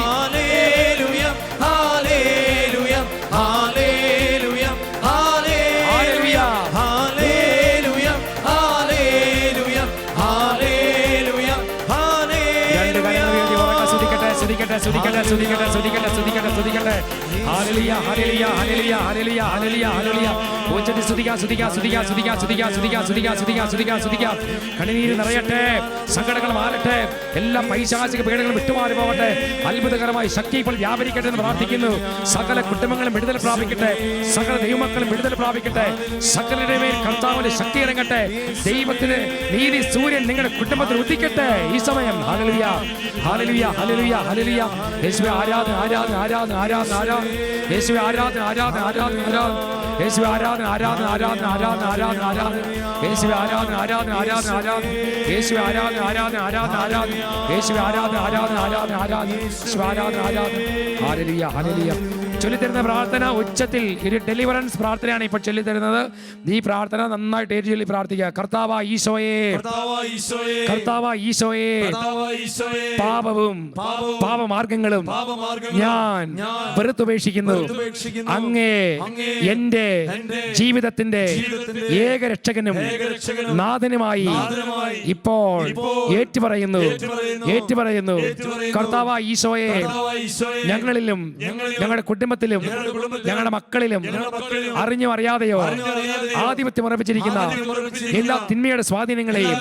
ഹല്ലേലൂയ ഹല്ലേലൂയ ഹല്ലേലൂയ ഹല്ലേലൂയ ഹല്ലേലൂയ ഹല്ലേലൂയ ഹല്ലേലൂയ ഹല്ലേലൂയ ഹല്ലേലൂയ സ്തുതിക്കട്ടെ, സ്തുതിക്കട്ടെ, സ്തുതിക്കട്ടെ, സ്തുതിക്കട്ടെ, സ്തുതിക്കട്ടെ, സ്തുതിക്കട്ടെ. ഹല്ലേലൂയ, ഹല്ലേലൂയ, ഹല്ലേലൂയ, ഹല്ലേലൂയ, ഹല്ലേലൂയ, ഹല്ലേലൂയ. ഉച്ചത്തിൽ സ്തുതിക്കാം, സ്തുതിക്കാം, സ്തുതിക്കാം, സ്തുതിക്കാം, സ്തുതിക്കാം, സ്തുതിക്കാം, സ്തുതിക്കാം, സ്തുതിക്കാം, സ്തുതിക്കാം, സ്തുതിക്കാം. കണ്ണുനീര് നിറയട്ടെ, സങ്കടങ്ങൾ മാറട്ടെ, എല്ലാ പൈശാചിക പീഡകളും വിട്ടുമാറി പോകട്ടെ. അത്ഭുതകരമായി ശക്തി ഇപ്പോൾ വ്യാപരിക്കട്ടെ എന്ന് പ്രാർത്ഥിക്കുന്നു. സകല കുടുംബങ്ങളും വിടുതൽ പ്രാപിക്കട്ടെ, സകല ദൈവമക്കളും വിടുതൽ പ്രാപിക്കട്ടെ. സകലരുടെ മേൽ കർത്താവിന്റെ ശക്തി ഇറങ്ങട്ടെ. ദൈവത്തിന് നീതി സൂര്യൻ നിങ്ങളുടെ കുടുംബത്തിൽ ഉദിക്കട്ടെ ഈ സമയം. ഹല്ലേലൂയ, ഹല്ലേലൂയ, ഹല്ലേലൂയ, ഹല്ലേലൂയ. യേശുവേ ആരാധന, ആരാധന, ആരാധന, ആരാധന, ആരാധന. യേശുവേ ആരാധന, ആരാധന, ആരാധന, ആരാധന. യേശുവേ ആരാധന, ആരാധന, ആരാധന, ആരാധന, ആരാധന, ആരാധന. യേശുവേ ആരാധന, ആരാധന, ആരാധന, ആരാധന. യേശുവേ ആരാധന, ആരാധന, ആരാധന, ആരാധന. യേശുവേ ആരാധന, ആരാധന, ആരാധന, ആരാധന. യേശുവേ ആരാധന, ആരാധന. Hallelujah, hallelujah. ചൊല്ലിത്തരുന്ന പ്രാർത്ഥന ഉച്ചത്തിൽ ഒരു ഡെലിവറൻസ് പ്രാർത്ഥനയാണ് ഇപ്പോൾ ചൊല്ലിത്തരുന്നത്. ഈ പ്രാർത്ഥന നന്നായിട്ട് ഏറ്റു ചൊല്ലി പ്രാർത്ഥിക്കുക. കർത്താവായ ഈശോയെ, കർത്താവായ ഈശോയെ, പാപവും പാപമാർഗങ്ങളും ഞാൻ വെറുത്തുപേക്ഷിക്കുന്നു. അങ്ങേ എന്റെ ജീവിതത്തിന്റെ ഏകരക്ഷകനും നാഥനുമായി ഇപ്പോൾ ഏറ്റുപറയുന്നു. കർത്താവായ ഈശോയെ, ഞങ്ങളിലും ഞങ്ങളുടെ കുടുംബത്തിലും ഞങ്ങളുടെ മക്കളിലും അറിഞ്ഞോ അറിയാതെയോ ആധിപത്യം ഉറപ്പിച്ചിരിക്കുന്ന എല്ലാ തിന്മയുടെ സ്വാധീനങ്ങളെയും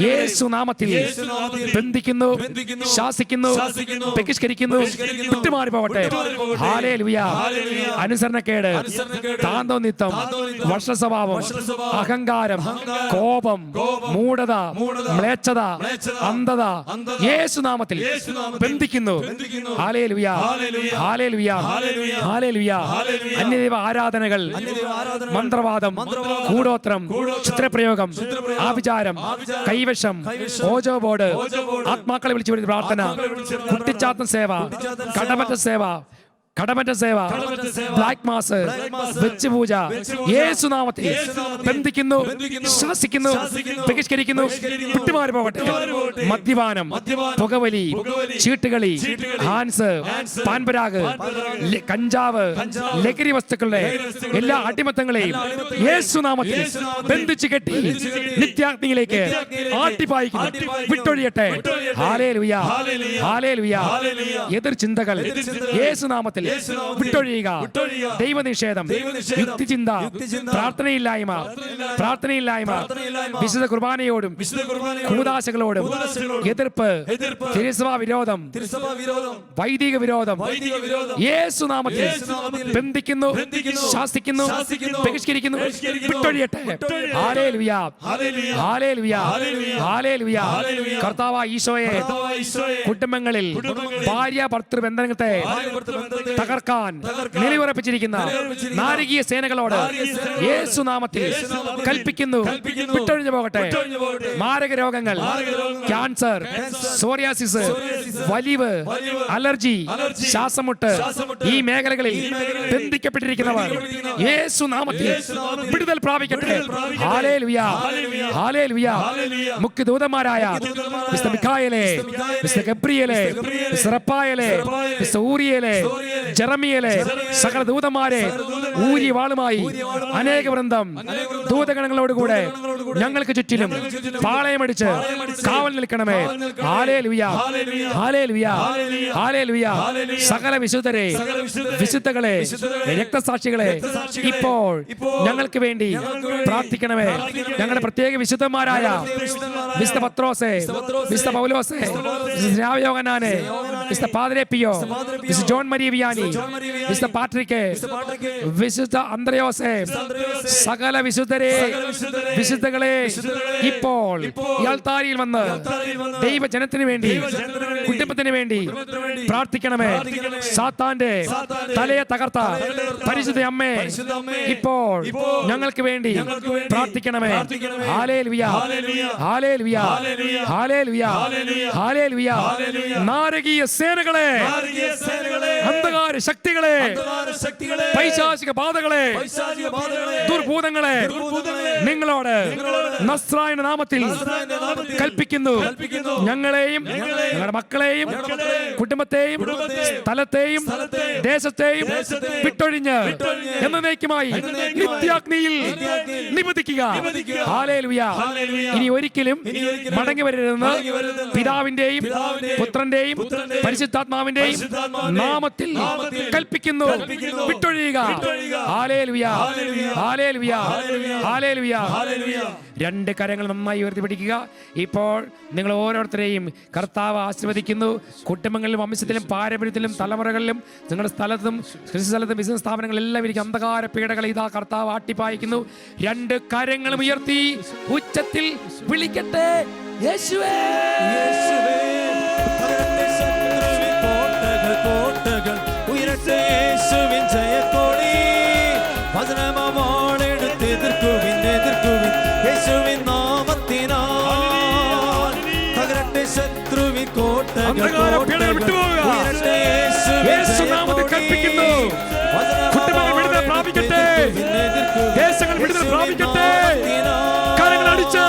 യേശു നാമത്തിൽ ബന്ധിക്കുന്നു, ശാസിക്കുന്നു, ബഹിഷ്കരിക്കുന്നു, വിട്ടുമാറി പോവട്ടെ. ഹല്ലേലൂയ. അനുസരണക്കേട്, താന്തോന്നിത്തം, വഷളസ്വഭാവം, അഹങ്കാരം, കോപം, മൂഢത, മ്ലേച്ഛത, അന്ധത യേശു നാമത്തിൽ ബന്ധിക്കുന്നു. ഹല്ലേലൂയ, ഹല്ലേലൂയ, ഹല്ലേലൂയ. അന്യദൈവ ആരാധനകൾ, മന്ത്രവാദം, കൂടോത്രം, ചിത്രപ്രയോഗം, ആഭിചാരം, കൈവശം, ഓജോ ബോർഡ്, ആത്മാക്കളെ വിളിച്ചു വരുന്ന പ്രാർത്ഥന, കുട്ടിച്ചാത്തൻ സേവ, കടമറ്റ സേവ, ബ്ലാക്ക് മാസ്, വെച്ച് പൂജ യേശു നാമത്തിൽ ബന്ധിക്കുന്നു, ശാസിക്കുന്നു, ബഹിഷ്കരിക്കുന്നു, വിട്ടുമാറി പോകട്ടെ. മദ്യപാനം, പുകവലി, ചീട്ടുകളി, ഹാൻസ്, പാൻപരാഗ്, കഞ്ചാവ്, ലഹരി വസ്തുക്കളുടെ എല്ലാ അടിമത്തങ്ങളെയും യേശു നാമത്തിൽ ബന്ധിച്ചു കെട്ടി നിത്യാഗ്നിയിലേക്ക് ആട്ടിപ്പായിക്കുന്നു, വിട്ടൊഴിയട്ടെ. ഹല്ലേലൂയ, ഹല്ലേലൂയ. എതിർ ചിന്തകൾ യേശു നാമത്തിൽ വിട്ടൊഴിയുക. ദൈവനിഷേധം, യുക്തിചിന്ത, പ്രാർത്ഥനയില്ലായ്മ, വിശുദ്ധ കുർബാനയോടും കൂദാശകളോടും എതിർപ്പ്, തിരുസഭാ വിരോധം, വൈദിക വിരോധം യേശു നാമത്തിൽ ബന്ധിക്കുന്നു, ശാസിക്കുന്നു, ബഹിഷ്കരിക്കുന്നു, വിട്ടൊഴിയട്ടെ. ഹല്ലേലൂയ, ഹല്ലേലൂയ, ഹല്ലേലൂയ. കർത്താവായ ഈശോയെ, കുടുംബങ്ങളിൽ ഭാര്യ ഭർത്തൃ ബന്ധനത്തെ തകർക്കാൻ നിലയുറപ്പിച്ചിരിക്കുന്ന നാരകീയ സേനകളോട് യേശുനാമത്തിൽ കൽപ്പിക്കുന്നു, വിട്ടൊഴിഞ്ഞു പോകട്ടെ. മാരക രോഗങ്ങൾ, ക്യാൻസർ, സോറിയാസിസ്, വലിവ്, അലർജി, ശ്വാസമുട്ട്, ഈ മേഖലകളിൽ ബന്ധിക്കപ്പെട്ടിരിക്കുന്നവർ യേശുനാമത്തിൽ വിടുതൽ പ്രാപിക്കട്ടെ. ഹല്ലേലൂയ, ഹല്ലേലൂയ. മുഖ്യദൂതന്മാരായ മിസ്റ്റർ മിഖായേലെ, മിസ്റ്റർ ഗബ്രിയേലെ, മിസ്റ്റർ റഫായേലെ, മിസ്റ്റർ ഊറിയേലെ, ജെറമിയേലെ, സകല ദൂതന്മാരെ ഊരി വാളുമായി അനേക വൃന്ദം ദൂതഗണങ്ങളോടുകൂടെ ഞങ്ങൾക്ക് ചുറ്റിലും പാളയമടിച്ച് കാവൽ നിൽക്കണമേ. ഹല്ലേലൂയ, ഹല്ലേലൂയ, ഹല്ലേലൂയ. സകല വിശുദ്ധരെ, വിശുദ്ധകളെ, രക്തസാക്ഷികളെ ഇപ്പോൾ ഞങ്ങൾക്ക് വേണ്ടി പ്രാർത്ഥിക്കണമേ. ഞങ്ങളുടെ പ്രത്യേക വിശുദ്ധന്മാരായ മിസ്റ്റർ പത്രോസെ, മിസ്റ്റർ പൗലോസെ, മിസ്റ്റർ യോഹന്നാനെ, mister Padre Pio, mister John Maria Vianney, mister Patrick, വിശുദ്ധ അന്ത്രയോസെ, സകല വിശുദ്ധരെ, വിശുദ്ധകളെ ഇപ്പോൾ ഈ അൾത്താരിയിൽ വന്ന് ദൈവജനത്തിന് വേണ്ടി, കുടുംബത്തിന് വേണ്ടി പ്രാർത്ഥിക്കണമേ. സാത്താന്റെ തലയെ തകർത്ത പരിശുദ്ധ അമ്മേ ഇപ്പോൾ ഞങ്ങൾക്ക് വേണ്ടി പ്രാർത്ഥിക്കണമേ. ഹല്ലേലൂയ, ഹല്ലേലൂയ, ഹല്ലേലൂയ, ഹല്ലേലൂയ. നാരകീയ സേനകളെ, അന്ധകാര ശക്തികളെ, പൈശാചിക ബാധകളെ, ദുർഭൂതങ്ങളെ നിങ്ങളോട് നസ്രായന നാമത്തിൽ കൽപ്പിക്കുന്നു. ഞങ്ങളെയും ഞങ്ങളുടെ മക്കളെയും കുടുംബത്തെയും സ്ഥലത്തെയും ദേശത്തെയും വിട്ടൊഴിഞ്ഞ് എന്നേക്കുമായി നിത്യാഗ്നിയിൽ നിബന്ധിക്കുക. ഹല്ലേലൂയ. ഇനി ഒരിക്കലും മടങ്ങി വരരുതെന്ന് പിതാവിന്റെയും പുത്രന്റെയും പരിശുദ്ധാത്മാവിന്റെയും നാമത്തിൽ കൽപ്പിക്കുന്നു. വിട്ടൊഴിയുക. ഹല്ലേലൂയ, ഹല്ലേലൂയ, ഹല്ലേലൂയ. രണ്ട് കരങ്ങൾ നന്നായി ഉയർത്തിപ്പിടിക്കുക. ഇപ്പോൾ നിങ്ങൾ ഓരോരുത്തരെയും കർത്താവ് ആശീർവദിക്കുന്നു. കുടുംബങ്ങളിലും വംശത്തിലും പാരമ്പര്യത്തിലും തലമുറകളിലും നിങ്ങളുടെ സ്ഥലത്തും കൃഷിസ്ഥലത്തും ബിസിനസ് സ്ഥാപനങ്ങളെല്ലാം ഇരിക്കും അന്ധകാര പീഡകൾ ഇതാ കർത്താവ് ആട്ടിപ്പായിക്കുന്നു. രണ്ട് കരങ്ങളും ഉയർത്തി ഉച്ചത്തിൽ വിളിക്കട്ടെ, യേശുവേ. കോട്ടകൾ ഉയരട്ടെ, യേശുവിൻ ജയക്കൊടി. വചനമെടുത്ത് എതിർക്കുവിൻ, എതിർക്കുവിൻ യേശുവിൻ നാമത്തിനാൽ. തകരട്ടെ ശത്രുവിൻ കോട്ടകൾ, ഉയരട്ടെ യേശുനാമത്തിൽ കൽപ്പിക്കുന്നു. കുടുംബങ്ങൾ വിടുതൽ പ്രാപിക്കട്ടെ, ദേശങ്ങൾ വിടുതൽ പ്രാപിക്കട്ടെ. കരങ്ങൾ അടിച്ച്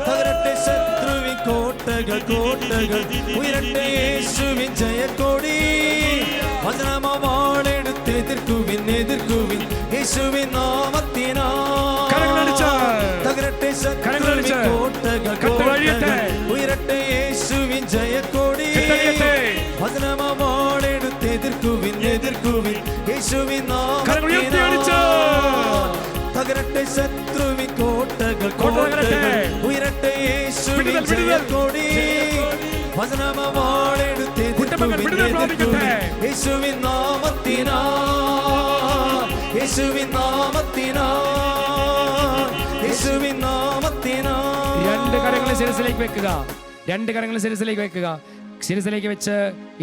തകരട്ടെ ശത്രുവിൻ കോട്ടകൾ, കോട്ടകൾ ഉയരട്ടെ യേശുവിൻ ജയക്കൊടി. വചനമെടുത്ത് എതിർക്കുവിൻ, എതിർക്കുവിൻ യേശുവിൻ നാമത്തിനാൽ. തകരട്ടെ ശത്രുവിൻ കോട്ടകൾ, കോട്ടകൾ ഉയരട്ടെ യേശുവിൻ ജയക്കൊടി. വചനമെടുത്ത് എതിർക്കുവിൻ, എതിർക്കുവിൻ യേശുവിൻ നാമത്തിനാൽ. തകരട്ടെ ശത്രുവിൻ കോട്ടകൾ, കോട്ടകൾ ഉയരട്ടെ യേശുവിൻ ജയക്കൊടി. വചനമെടുത്ത് എതിർക്കുവിൻ, എതിർക്കുവിൻ യേശുവിൻ നാമത്തിനാൽ. യേശുവിൻ നാമത്തിനാൽ, യേശുവിൻ നാമത്തിനാൽ. രണ്ട് കരങ്ങളെ ശിരസിലേക്ക് വെക്കുക, രണ്ട് കരങ്ങളെ ശിരസിലേക്ക് വെക്കുക. ശിരസിലേക്ക് വെച്ച്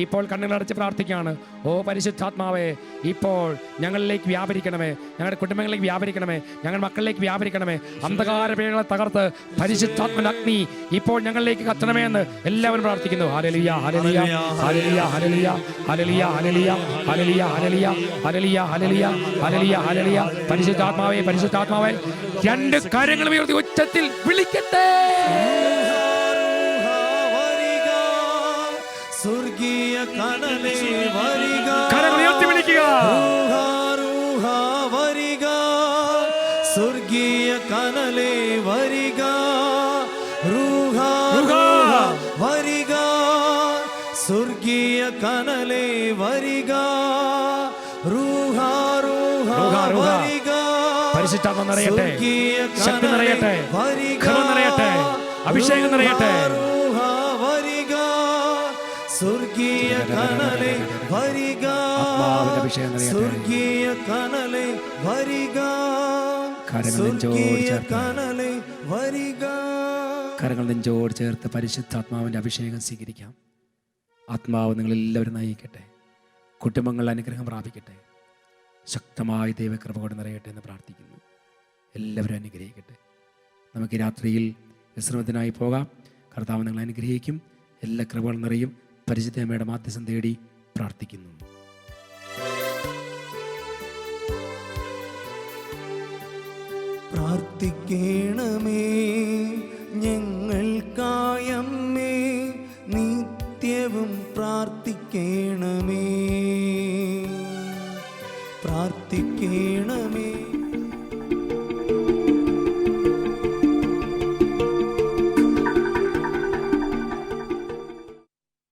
ഇപ്പോൾ കണ്ണുകളടച്ച് പ്രാർത്ഥിക്കുകയാണ്. ഓ പരിശുദ്ധാത്മാവേ, ഇപ്പോൾ ഞങ്ങളിലേക്ക് വ്യാപരിക്കണമേ, ഞങ്ങളുടെ കുടുംബങ്ങളിലേക്ക് വ്യാപരിക്കണമേ, ഞങ്ങളുടെ മക്കളിലേക്ക് വ്യാപരിക്കണമേ. അന്ധകാര പേരുകളെ തകർത്ത് പരിശുദ്ധാത്മന്റെ അഗ്നി ഇപ്പോൾ ഞങ്ങളിലേക്ക് കത്തണമേ എന്ന് എല്ലാവരും പ്രാർത്ഥിക്കുന്നു. ഹല്ലേലൂയ, ഹല്ലേലൂയ, ഹല്ലേലൂയ, ഹല്ലേലൂയ, ഹല്ലേലൂയ, ഹല്ലേലൂയ, ഹല്ലേലൂയ, ഹല്ലേലൂയ, ഹല്ലേലൂയ, ഹല്ലേലൂയ, ഹല്ലേലൂയ, ഹല്ലേലൂയ. പരിശുദ്ധാത്മാവേ, പരിശുദ്ധാത്മാവേ, രണ്ട് കരങ്ങളും ഉയർത്തി ഉച്ചത്തിൽ വിളിക്കട്ടെ. സ്വർഗീയ കനലേ വരിക, കരങ്ങൾ ഉയർത്തി വിളിക്കുക. വരിക, സ്വർഗീയ കനലേ വരിക. വരിക, സ്വർഗീയ കനലേ വരിക. വരിക, പരിശുദ്ധാത്മ നിറയട്ടെ, ശക്തി നിറയട്ടെ, കൃപ നിറയട്ടെ, അഭിഷേകം നിറയട്ടെ. സ്വർഗീയ കനലേ വരിക, സ്വർഗീയ കനലേ വരിക, സ്വർഗീയ കനലേ വരിക. കരങ്ങൾ നെഞ്ചോട് ചേർത്ത് പരിശുദ്ധാത്മാവിന്റെ അഭിഷേകം സ്വീകരിക്കാം. ആത്മാവ് നിങ്ങളെല്ലാവരും നയിക്കട്ടെ. കുടുംബങ്ങൾ അനുഗ്രഹം പ്രാപിക്കട്ടെ. ശക്തമായ ദൈവകൃപ കൊണ്ട് നിറയട്ടെ എന്ന് പ്രാർത്ഥിക്കുന്നു. എല്ലാവരും അനുഗ്രഹിക്കട്ടെ. നമുക്ക് ഈ രാത്രിയിൽ വിശ്രമത്തിനായി പോകാം. കർത്താവ് നിങ്ങളെ അനുഗ്രഹിക്കും. എല്ലാ കൃപകളും നിറയും. പരിശുദ്ധ അമ്മയുടെ മാധ്യസ്ഥം തേടി പ്രാർത്ഥിക്കുന്നു. പ്രാർത്ഥിക്കണമേ ഞങ്ങൾക്കായമ്മേ, നിത്യവും പ്രാർത്ഥിക്കണമേ. പ്രാർത്ഥിക്കണമേ.